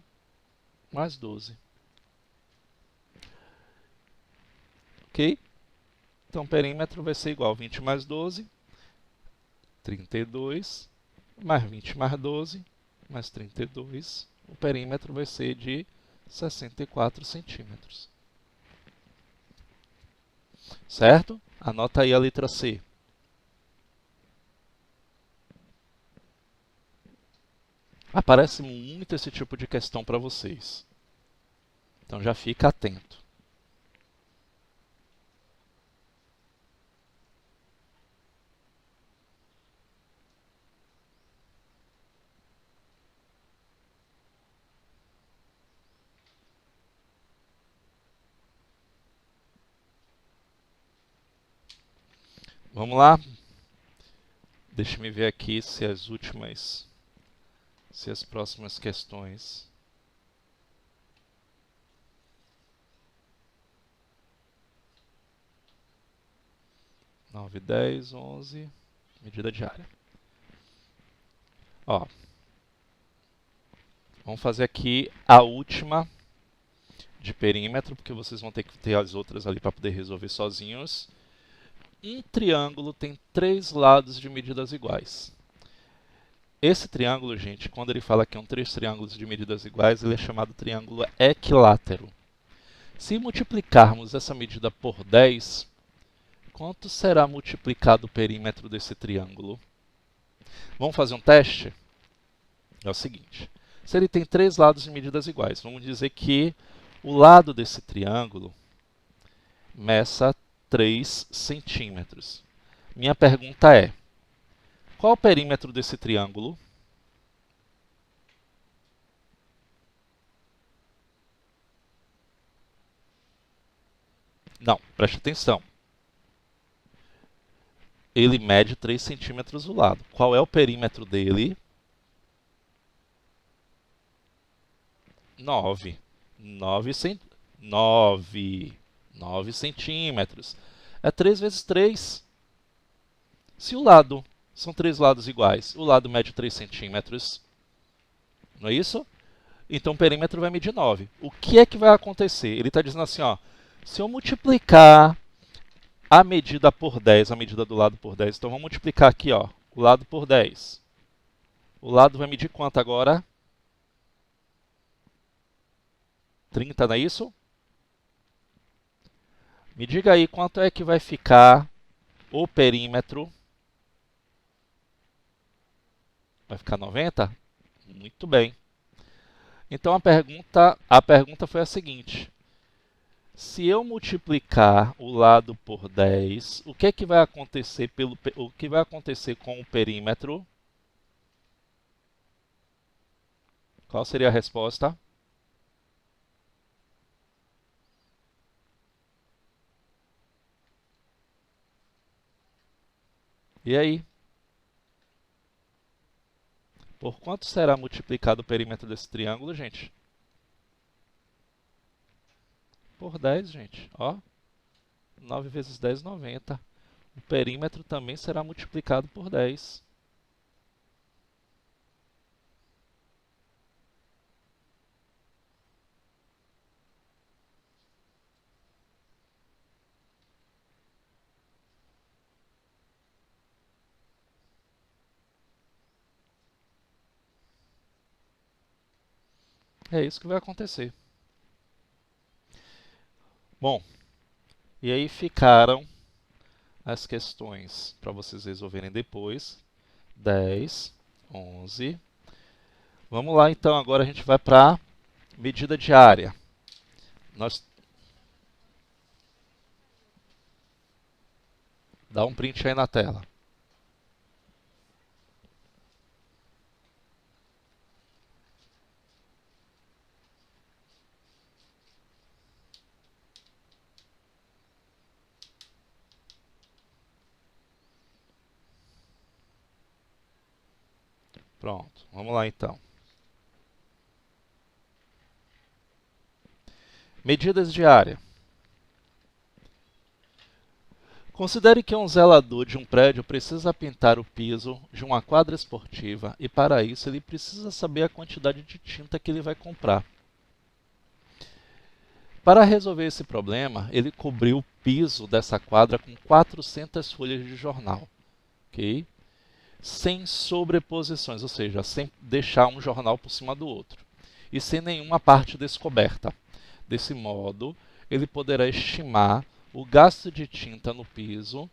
mais 12. Ok? Então, o perímetro vai ser igual a 20 mais 12, 32, mais 20 mais 12, mais 32. O perímetro vai ser de 64 centímetros. Certo? Anota aí a letra C. Aparece muito esse tipo de questão para vocês. Então já fica atento. Vamos lá? Deixa eu ver aqui se as próximas questões. Nove, 10, 11, medida diária. Ó, vamos fazer aqui a última de perímetro, porque vocês vão ter que ter as outras ali para poder resolver sozinhos. Um triângulo tem 3 lados de medidas iguais. Esse triângulo, gente, quando ele fala que são 3 triângulos de medidas iguais, ele é chamado triângulo equilátero. Se multiplicarmos essa medida por 10, quanto será multiplicado o perímetro desse triângulo? Vamos fazer um teste? É o seguinte, se ele tem 3 lados de medidas iguais, vamos dizer que o lado desse triângulo meça 3 centímetros. Minha pergunta é, qual o perímetro desse triângulo? Não, preste atenção. Ele mede 3 centímetros o lado. Qual é o perímetro dele? 9. 9 centímetros. É 3 vezes 3. Se o lado são 3 lados iguais, o lado mede 3 centímetros, não é isso? Então o perímetro vai medir 9. O que é que vai acontecer? Ele está dizendo assim, ó, se eu multiplicar a medida por 10, a medida do lado por 10, então vamos multiplicar aqui, ó, o lado por 10. O lado vai medir quanto agora? 30, não é isso? Me diga aí quanto é que vai ficar o perímetro. Vai ficar 90? Muito bem. Então a pergunta foi a seguinte: se eu multiplicar o lado por 10, o que é que vai acontecer o que vai acontecer com o perímetro? Qual seria a resposta? E aí? Por quanto será multiplicado o perímetro desse triângulo, gente? Por 10, gente. Ó, 9 vezes 10, 90. O perímetro também será multiplicado por 10. É isso que vai acontecer. Bom, e aí ficaram as questões para vocês resolverem depois. 10, 11. Vamos lá, então, agora a gente vai para a medida diária. Nós dá um print aí na tela. Pronto, vamos lá então. Medidas de área. Considere que um zelador de um prédio precisa pintar o piso de uma quadra esportiva e, para isso, ele precisa saber a quantidade de tinta que ele vai comprar. Para resolver esse problema, ele cobriu o piso dessa quadra com 400 folhas de jornal, ok? Sem sobreposições, ou seja, sem deixar um jornal por cima do outro, e sem nenhuma parte descoberta. Desse modo, ele poderá estimar o gasto de tinta no piso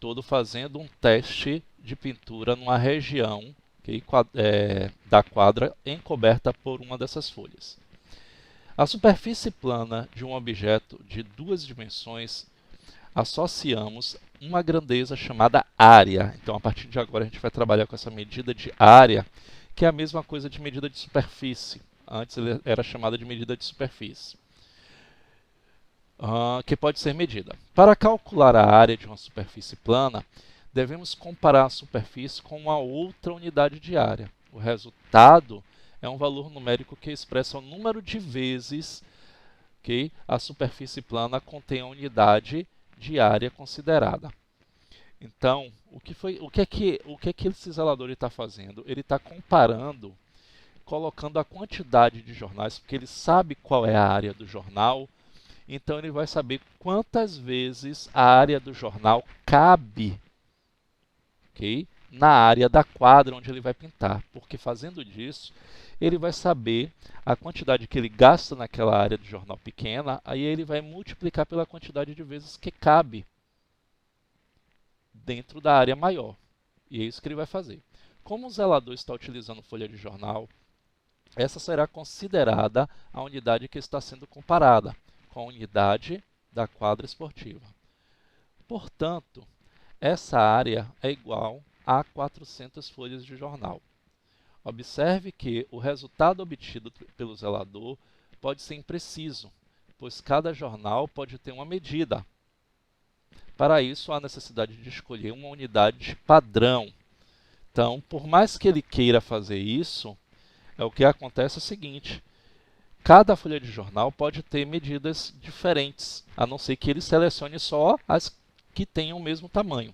todo, fazendo um teste de pintura numa região da quadra encoberta por uma dessas folhas. A superfície plana de um objeto de duas dimensões associamos uma grandeza chamada área. Então, a partir de agora, a gente vai trabalhar com essa medida de área, que é a mesma coisa de medida de superfície. Antes ele era chamada de medida de superfície, que pode ser medida. Para calcular a área de uma superfície plana, devemos comparar a superfície com uma outra unidade de área. O resultado é um valor numérico que expressa o número de vezes que a superfície plana contém a unidade de área considerada. Então, o que é que esse zelador está fazendo? Ele está comparando, colocando a quantidade de jornais, porque ele sabe qual é a área do jornal, então ele vai saber quantas vezes a área do jornal cabe, okay, na área da quadra onde ele vai pintar, porque fazendo disso, ele vai saber a quantidade que ele gasta naquela área do jornal pequena, aí ele vai multiplicar pela quantidade de vezes que cabe dentro da área maior. E é isso que ele vai fazer. Como o zelador está utilizando folha de jornal, essa será considerada a unidade que está sendo comparada com a unidade da quadra esportiva. Portanto, essa área é igual a 400 folhas de jornal. Observe que o resultado obtido pelo zelador pode ser impreciso, pois cada jornal pode ter uma medida. Para isso, há necessidade de escolher uma unidade padrão. Então, por mais que ele queira fazer isso, o que acontece é o seguinte: cada folha de jornal pode ter medidas diferentes, a não ser que ele selecione só as que tenham o mesmo tamanho.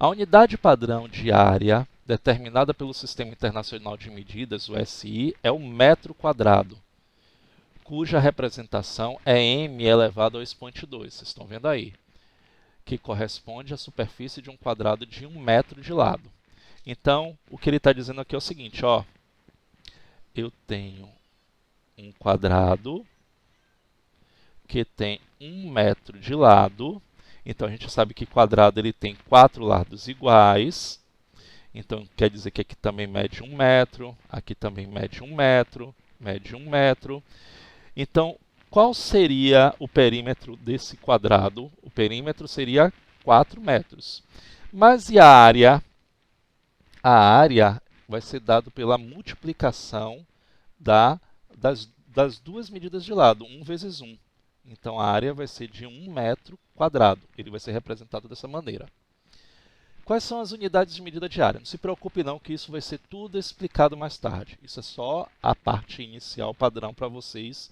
A unidade padrão de área, determinada pelo Sistema Internacional de Medidas, o SI, é o metro quadrado, cuja representação é m elevado ao expoente 2, vocês estão vendo aí, que corresponde à superfície de um quadrado de 1 metro de lado. Então, o que ele está dizendo aqui é o seguinte, ó, eu tenho um quadrado que tem 1 metro de lado. Então, a gente sabe que quadrado ele tem 4 lados iguais. Então, quer dizer que aqui também mede 1 metro, aqui também mede 1 metro, mede 1 metro. Então, qual seria o perímetro desse quadrado? O perímetro seria 4 metros. Mas e a área? A área vai ser dada pela multiplicação das duas medidas de lado, 1 vezes 1. Então, a área vai ser de 1 metro quadrado. Ele vai ser representado dessa maneira. Quais são as unidades de medida de área? Não se preocupe não, que isso vai ser tudo explicado mais tarde. Isso é só a parte inicial padrão para vocês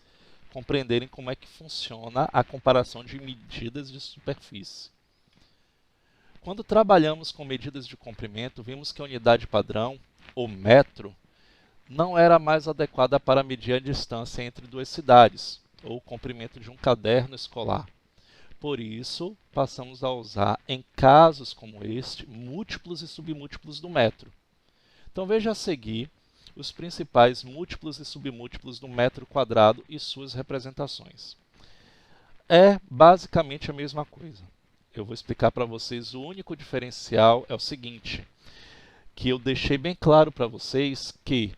compreenderem como é que funciona a comparação de medidas de superfície. Quando trabalhamos com medidas de comprimento, vimos que a unidade padrão, o metro, não era mais adequada para medir a distância entre duas cidades, ou o comprimento de um caderno escolar. Por isso, passamos a usar, em casos como este, múltiplos e submúltiplos do metro. Então, veja a seguir os principais múltiplos e submúltiplos do metro quadrado e suas representações. É basicamente a mesma coisa. Eu vou explicar para vocês, o único diferencial é o seguinte, que eu deixei bem claro para vocês que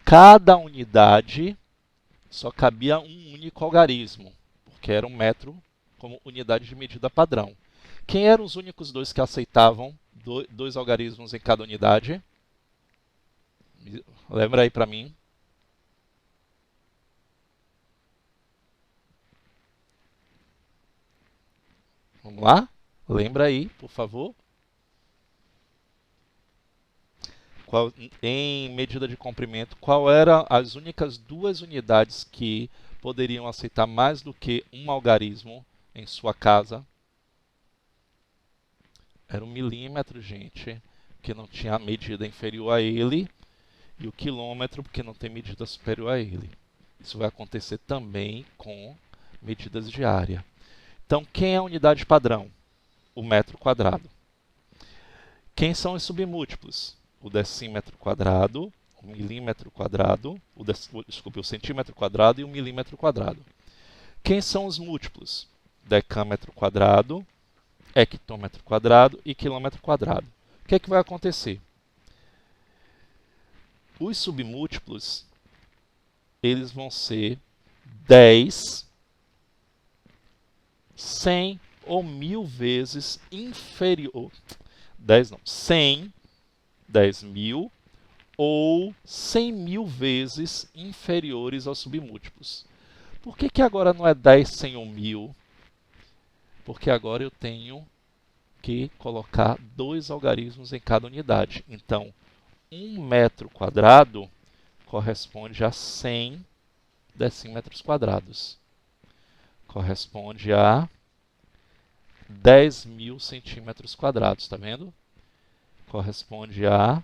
cada unidade só cabia um único algarismo, porque era um metro como unidade de medida padrão. Quem eram os únicos dois que aceitavam dois algarismos em cada unidade? Lembra aí para mim. Vamos lá? Lembra aí, por favor. em medida de comprimento, qual eram as únicas duas unidades que poderiam aceitar mais do que um algarismo em sua casa? Era o milímetro, gente, que não tinha medida inferior a ele, e o quilômetro, porque não tem medida superior a ele. Isso vai acontecer também com medidas de área. Então, quem é a unidade padrão? O metro quadrado. Quem são os submúltiplos? O decímetro quadrado, o milímetro quadrado, o centímetro quadrado e o milímetro quadrado. Quem são os múltiplos? Decâmetro quadrado, hectômetro quadrado e quilômetro quadrado. O que é que vai acontecer? Os submúltiplos, eles vão ser 10, 100 ou 1000 vezes inferior. 10 não, 100, 10.000 ou 100.000 vezes inferiores aos submúltiplos. Por que agora não é 10, 100 ou 1000? Porque agora eu tenho que colocar dois algarismos em cada unidade. Então, 1 metro quadrado corresponde a 100 decímetros quadrados. Corresponde a 10.000 centímetros quadrados, está vendo? Corresponde a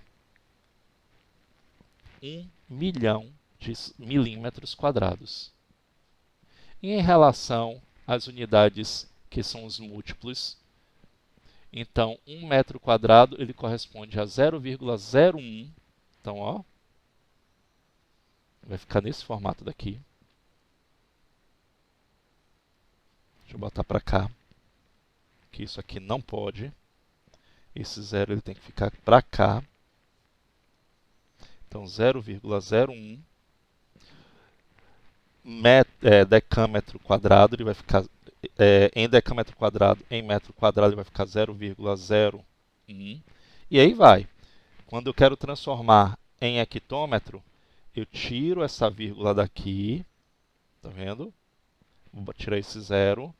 1 milhão de milímetros quadrados. E em relação às unidades que são os múltiplos, então 1 metro quadrado ele corresponde a 0,01. Então, ó, vai ficar nesse formato daqui. Deixa eu botar para cá, que isso aqui não pode. Esse zero ele tem que ficar para cá. Então, 0,01 decâmetro quadrado, ele vai ficar em decâmetro quadrado, em metro quadrado, ele vai ficar 0,01. E aí vai. Quando eu quero transformar em hectômetro, eu tiro essa vírgula daqui, tá vendo? Vou tirar esse zero.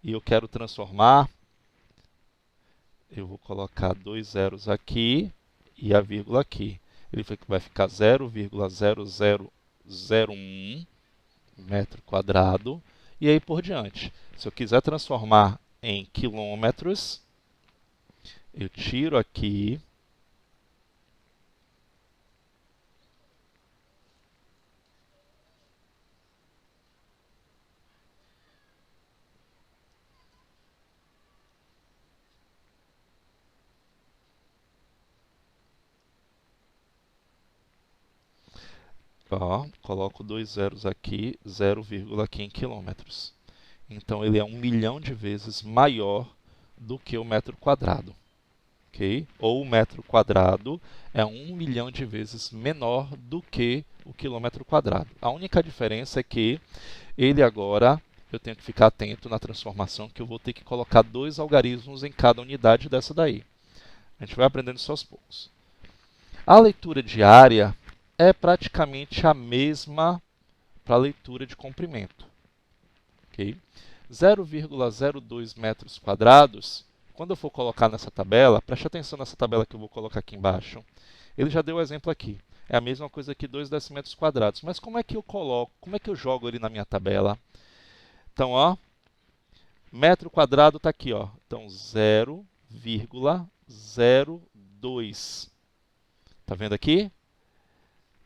E eu quero transformar, eu vou colocar dois zeros aqui e a vírgula aqui. Ele vai ficar 0,0001 metro quadrado, e aí por diante. Se eu quiser transformar em quilômetros, eu tiro aqui, ó, coloco dois zeros aqui, 0, aqui em quilômetros. Então, ele é 1 milhão de vezes maior do que o metro quadrado. Okay? Ou o metro quadrado é 1 milhão de vezes menor do que o quilômetro quadrado. A única diferença é que ele agora, eu tenho que ficar atento na transformação, que eu vou ter que colocar dois algarismos em cada unidade dessa daí. A gente vai aprendendo isso aos poucos. A leitura de área é praticamente a mesma para a leitura de comprimento. Okay? 0,02 metros quadrados, quando eu for colocar nessa tabela, preste atenção nessa tabela que eu vou colocar aqui embaixo. Ele já deu o exemplo aqui. É a mesma coisa que 2 decímetros quadrados. Mas como é que eu coloco, como é que eu jogo ele na minha tabela? Então, ó, metro quadrado está aqui, ó. Então, 0,02. Tá vendo aqui?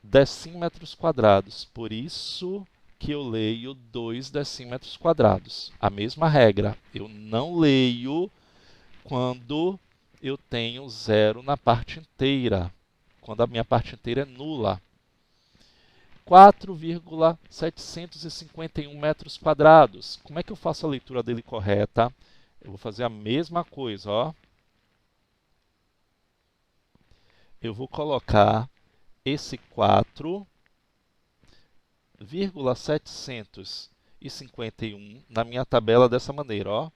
Decímetros quadrados. Por isso que eu leio 2 decímetros quadrados. A mesma regra. Eu não leio quando eu tenho zero na parte inteira. Quando a minha parte inteira é nula. 4,751 metros quadrados. Como é que eu faço a leitura dele correta? Eu vou fazer a mesma coisa, ó. Eu vou colocar esse 4,751 na minha tabela dessa maneira, ó.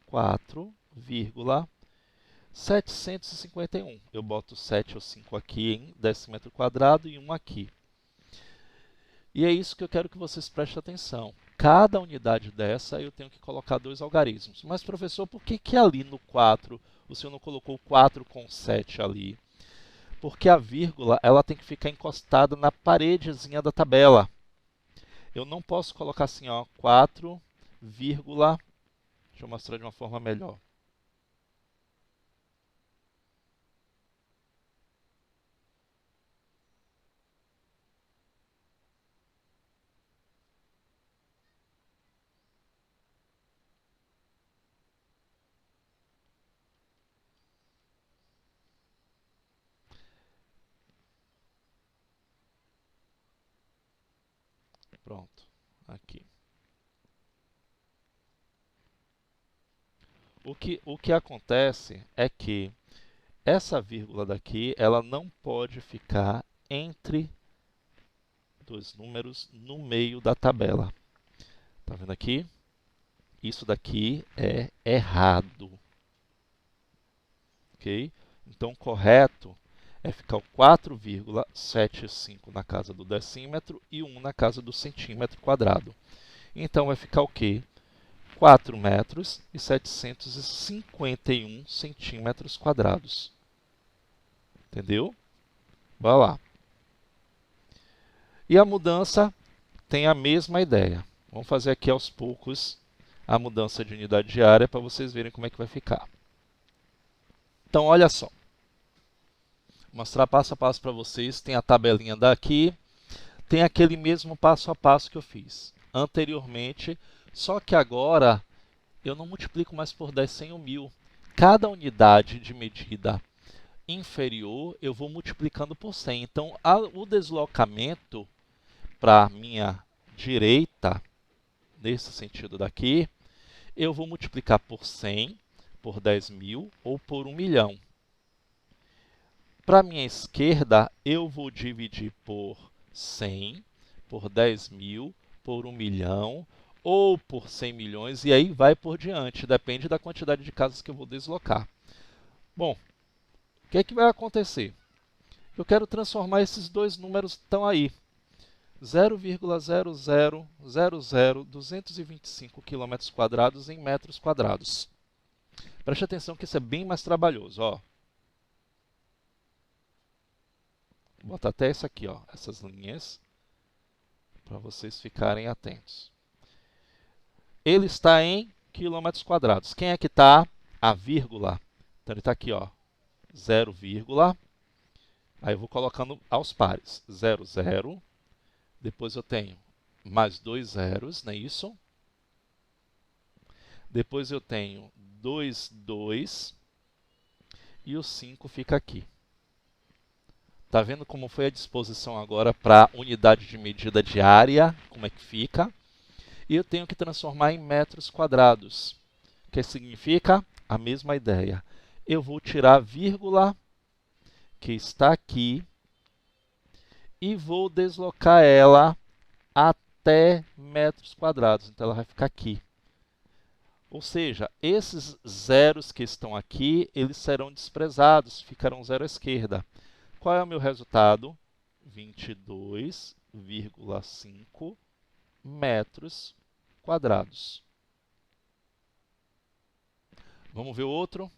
4,751. Eu boto 7 ou 5 aqui em decímetro quadrado e 1 aqui. E é isso que eu quero que vocês prestem atenção. Cada unidade dessa eu tenho que colocar dois algarismos. Mas, professor, por que ali no 4 o senhor não colocou 4 com 7 ali? Porque a vírgula ela tem que ficar encostada na paredezinha da tabela. Eu não posso colocar assim, ó, 4, deixa eu mostrar de uma forma melhor. Pronto, aqui. O que acontece é que essa vírgula daqui, ela não pode ficar entre dois números no meio da tabela. Tá vendo aqui? Isso daqui é errado. Ok? Então, o correto é ficar o 4,75 na casa do decímetro e 1 na casa do centímetro quadrado. Então, vai ficar o quê? 4 metros e 751 centímetros quadrados. Entendeu? Vai lá. E a mudança tem a mesma ideia. Vamos fazer aqui aos poucos a mudança de unidade diária para vocês verem como é que vai ficar. Então, olha só. Vou mostrar passo a passo para vocês. Tem a tabelinha daqui. Tem aquele mesmo passo a passo que eu fiz anteriormente. Só que agora eu não multiplico mais por 10 sem o 1000. Cada unidade de medida inferior eu vou multiplicando por 100. Então, o deslocamento para a minha direita, nesse sentido daqui, eu vou multiplicar por 100, por 10.000 ou por 1 milhão. Para a minha esquerda, eu vou dividir por 100, por 10.000, por 1 milhão ou por 100 milhões e aí vai por diante, depende da quantidade de casas que eu vou deslocar. Bom, o que é que vai acontecer? Eu quero transformar esses dois números que estão aí. 0,0000225 km² em metros quadrados. Preste atenção que isso é bem mais trabalhoso. Ó. Vou botar até isso aqui, ó, essas linhas, para vocês ficarem atentos. Ele está em quilômetros quadrados. Quem é que está? A vírgula. Então, ele está aqui, ó, 0, aí eu vou colocando aos pares. 0, 0. Depois eu tenho mais 2 zeros, não é isso? Depois eu tenho 2, 2. E o 5 fica aqui. Está vendo como foi a disposição agora para a unidade de medida diária? Como é que fica? E eu tenho que transformar em metros quadrados. O que significa? A mesma ideia. Eu vou tirar a vírgula que está aqui e vou deslocar ela até metros quadrados. Então, ela vai ficar aqui. Ou seja, esses zeros que estão aqui, eles serão desprezados, ficarão zero à esquerda. Qual é o meu resultado? 22,5 metros quadrados. Vamos ver o outro?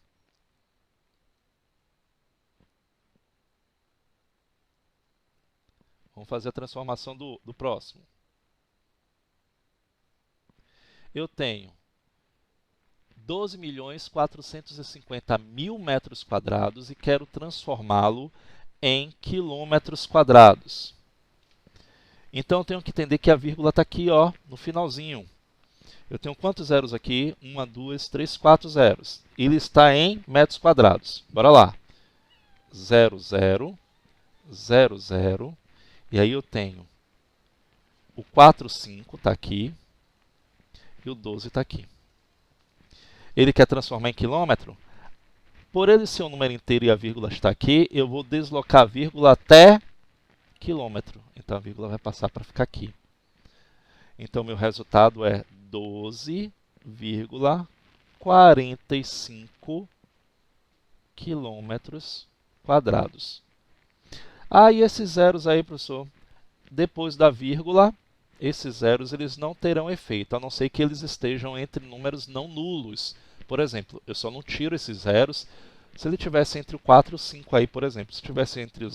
Vamos fazer a transformação do próximo. Eu tenho 12.450.000 metros quadrados e quero transformá-lo em quilômetros quadrados. Então, eu tenho que entender que a vírgula está aqui, ó, no finalzinho. Eu tenho quantos zeros aqui? 1, 2, 3, 4 zeros. Ele está em metros quadrados. Bora lá. 0, 0, 0, 0. E aí eu tenho o 4, 5 está aqui. E o 12 está aqui. Ele quer transformar em quilômetro? Por ele ser um número inteiro e a vírgula está aqui, eu vou deslocar a vírgula até quilômetro. Então, a vírgula vai passar para ficar aqui. Então, meu resultado é 12,45 quilômetros quadrados. Ah, e esses zeros aí, professor? Depois da vírgula, esses zeros eles não terão efeito, a não ser que eles estejam entre números não nulos. Por exemplo, eu só não tiro esses zeros Se ele tivesse entre o 4 e o 5 aí, por exemplo, se tivesse entre o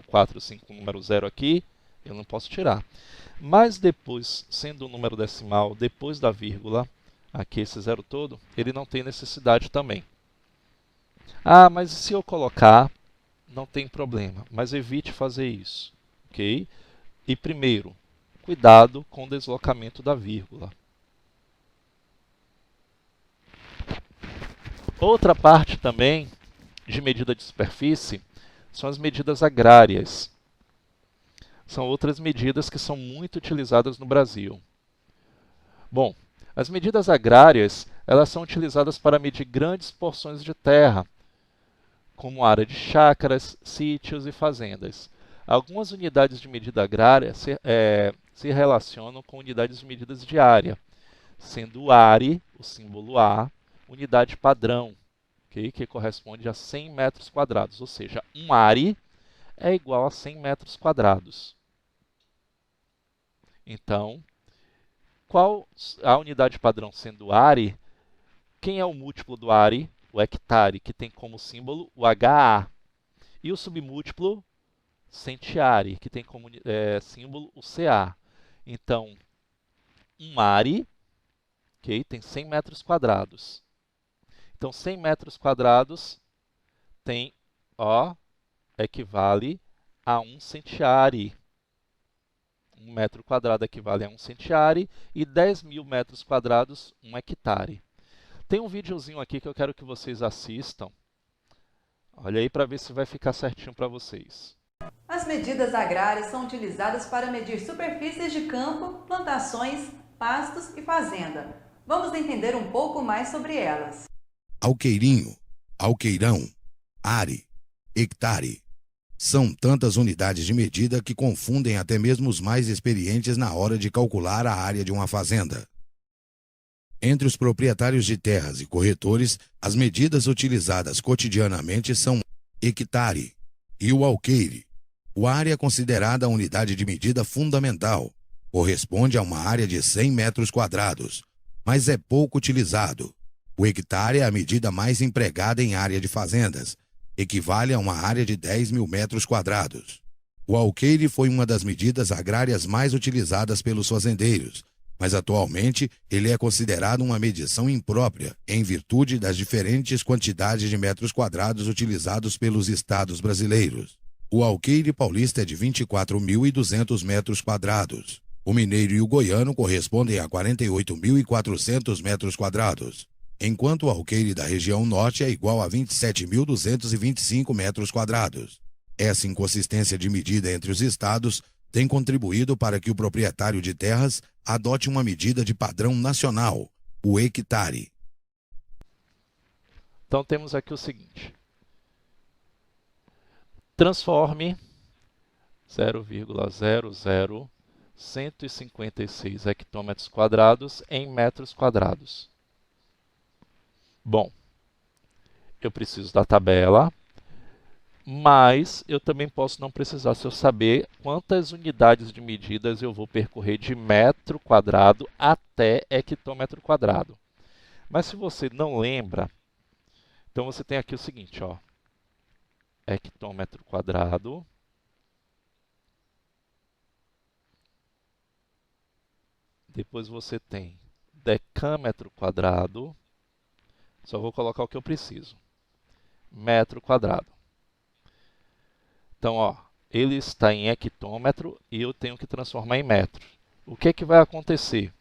4 e o 5, o número 0 aqui, eu não posso tirar. Mas depois, sendo um número decimal, depois da vírgula, aqui esse zero todo, ele não tem necessidade também. Ah, mas se eu colocar, não tem problema, mas evite fazer isso, ok? E primeiro, cuidado com o deslocamento da vírgula. Outra parte também de medida de superfície são as medidas agrárias. São outras medidas que são muito utilizadas no Brasil. Bom, as medidas agrárias, elas são utilizadas para medir grandes porções de terra, como área de chácaras, sítios e fazendas. Algumas unidades de medida agrária se relacionam com unidades de medidas de área, sendo o ARE, o símbolo A, unidade padrão, okay, que corresponde a 100 metros quadrados, ou seja, um ARE é igual a 100 metros quadrados. Então, qual a unidade padrão sendo o ARE, quem é o múltiplo do ARE? O hectare, que tem como símbolo o HA. E o submúltiplo, centiare, que tem como símbolo o CA. Então, um ARE, okay, tem 100 metros quadrados. Então, 100 metros quadrados tem, ó, equivale a 1 centiare. 1 metro quadrado equivale a 1 centiare e 10.000 metros quadrados, 1 hectare. Tem um videozinho aqui que eu quero que vocês assistam. Olha aí para ver se vai ficar certinho para vocês. As medidas agrárias são utilizadas para medir superfícies de campo, plantações, pastos e fazenda. Vamos entender um pouco mais sobre elas. Alqueirinho, alqueirão, are, hectare. São tantas unidades de medida que confundem até mesmo os mais experientes na hora de calcular a área de uma fazenda. Entre os proprietários de terras e corretores, as medidas utilizadas cotidianamente são hectare e o alqueire. O are é considerada a unidade de medida fundamental. Corresponde a uma área de 100 metros quadrados, mas é pouco utilizado. O hectare é a medida mais empregada em área de fazendas. Equivale a uma área de 10.000 metros quadrados. O alqueire foi uma das medidas agrárias mais utilizadas pelos fazendeiros, mas atualmente ele é considerado uma medição imprópria, em virtude das diferentes quantidades de metros quadrados utilizados pelos estados brasileiros. O alqueire paulista é de 24.200 metros quadrados. O mineiro e o goiano correspondem a 48.400 metros quadrados, enquanto o alqueire da região norte é igual a 27.225 metros quadrados. Essa inconsistência de medida entre os estados tem contribuído para que o proprietário de terras adote uma medida de padrão nacional, o hectare. Então temos aqui o seguinte. Transforme 0,00156 hectômetros quadrados em metros quadrados. Bom, eu preciso da tabela, mas eu também posso não precisar se eu saber quantas unidades de medidas eu vou percorrer de metro quadrado até hectômetro quadrado. Mas se você não lembra, então você tem aqui o seguinte, ó, hectômetro quadrado depois você tem decâmetro quadrado, só vou colocar o que eu preciso, metro quadrado. Então, ó, ele está em hectômetro e eu tenho que transformar em metro. O que é que vai acontecer?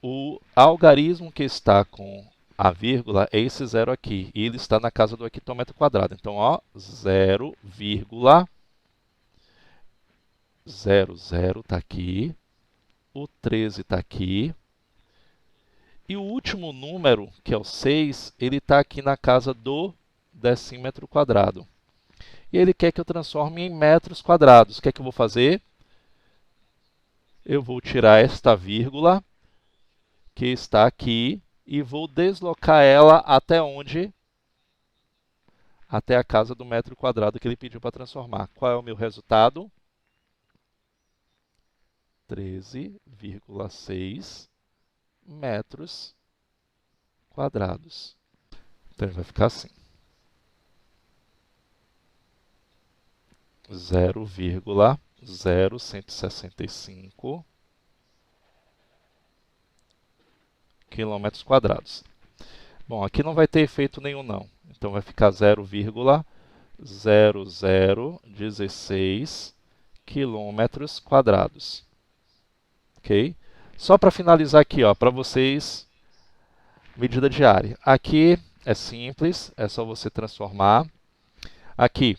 O algarismo que está com a vírgula é esse zero aqui, e ele está na casa do hectômetro quadrado. Então, ó, 0,00 está aqui, o 13 está aqui, e o último número, que é o 6, ele está aqui na casa do decímetro quadrado. E ele quer que eu transforme em metros quadrados. O que é que eu vou fazer? Eu vou tirar esta vírgula, que está aqui, e vou deslocar ela até onde? Até a casa do metro quadrado que ele pediu para transformar. Qual é o meu resultado? 13,6 metros quadrados. Então, ele vai ficar assim. 0,0165 quilômetros quadrados. Bom, aqui não vai ter efeito nenhum, não. Então, vai ficar 0,0016 quilômetros quadrados. Ok? Só para finalizar aqui, para vocês, medida de área. Aqui é simples, é só você transformar. Aqui,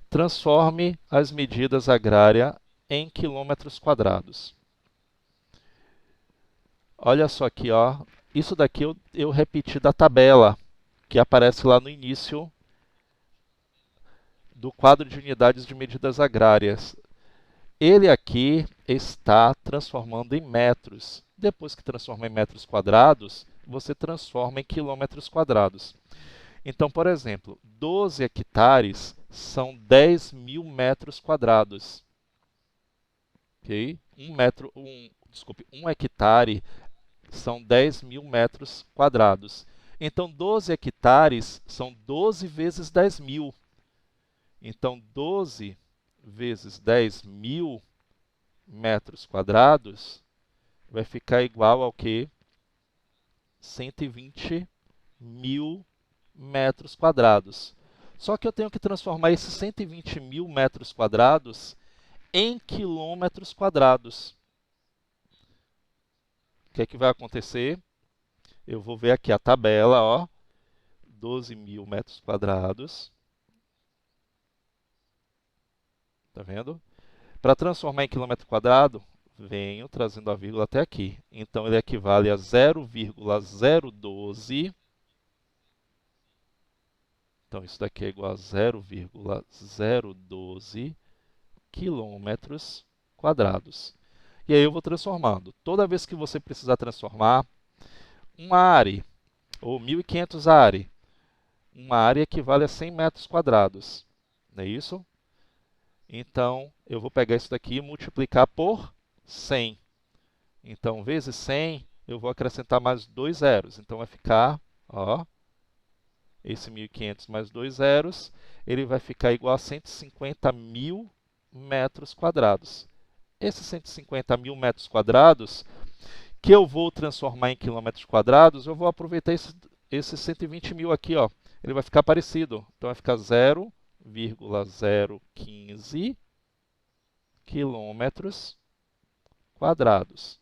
transforme as medidas agrárias em quilômetros quadrados. Olha só aqui, isso daqui eu repeti da tabela, que aparece lá no início do quadro de unidades de medidas agrárias. Ele aqui está transformando em metros. Depois que transforma em metros quadrados, você transforma em quilômetros quadrados. Então, por exemplo, 12 hectares são 10.000 metros quadrados. Ok? Um hectare são 10.000 metros quadrados. Então, 12 hectares são 12 vezes 10.000. Então, 12 vezes 10.000 metros quadrados vai ficar igual ao quê? 120.000 metros quadrados. Só que eu tenho que transformar esses 120.000 metros quadrados em quilômetros quadrados. O que é que vai acontecer? Eu vou ver aqui a tabela, 12.000 metros quadrados. Tá vendo? Para transformar em quilômetro quadrado, venho trazendo a vírgula até aqui. Então, ele equivale a 0,012. Então, isso daqui é igual a 0,012 quilômetros quadrados. E aí eu vou transformando. Toda vez que você precisar transformar, uma área, ou 1.500 área, uma área equivale a 100 metros quadrados. Não é isso? Então, eu vou pegar isso daqui e multiplicar por 100. Então, vezes 100, eu vou acrescentar mais 2 zeros. Então, vai ficar, esse 1.500 mais 2 zeros, ele vai ficar igual a 150.000 metros quadrados. Esses 150.000 metros quadrados, que eu vou transformar em quilômetros quadrados, eu vou aproveitar esse 120.000 aqui, ele vai ficar parecido. Então, vai ficar 0,015 quilômetros quadrados.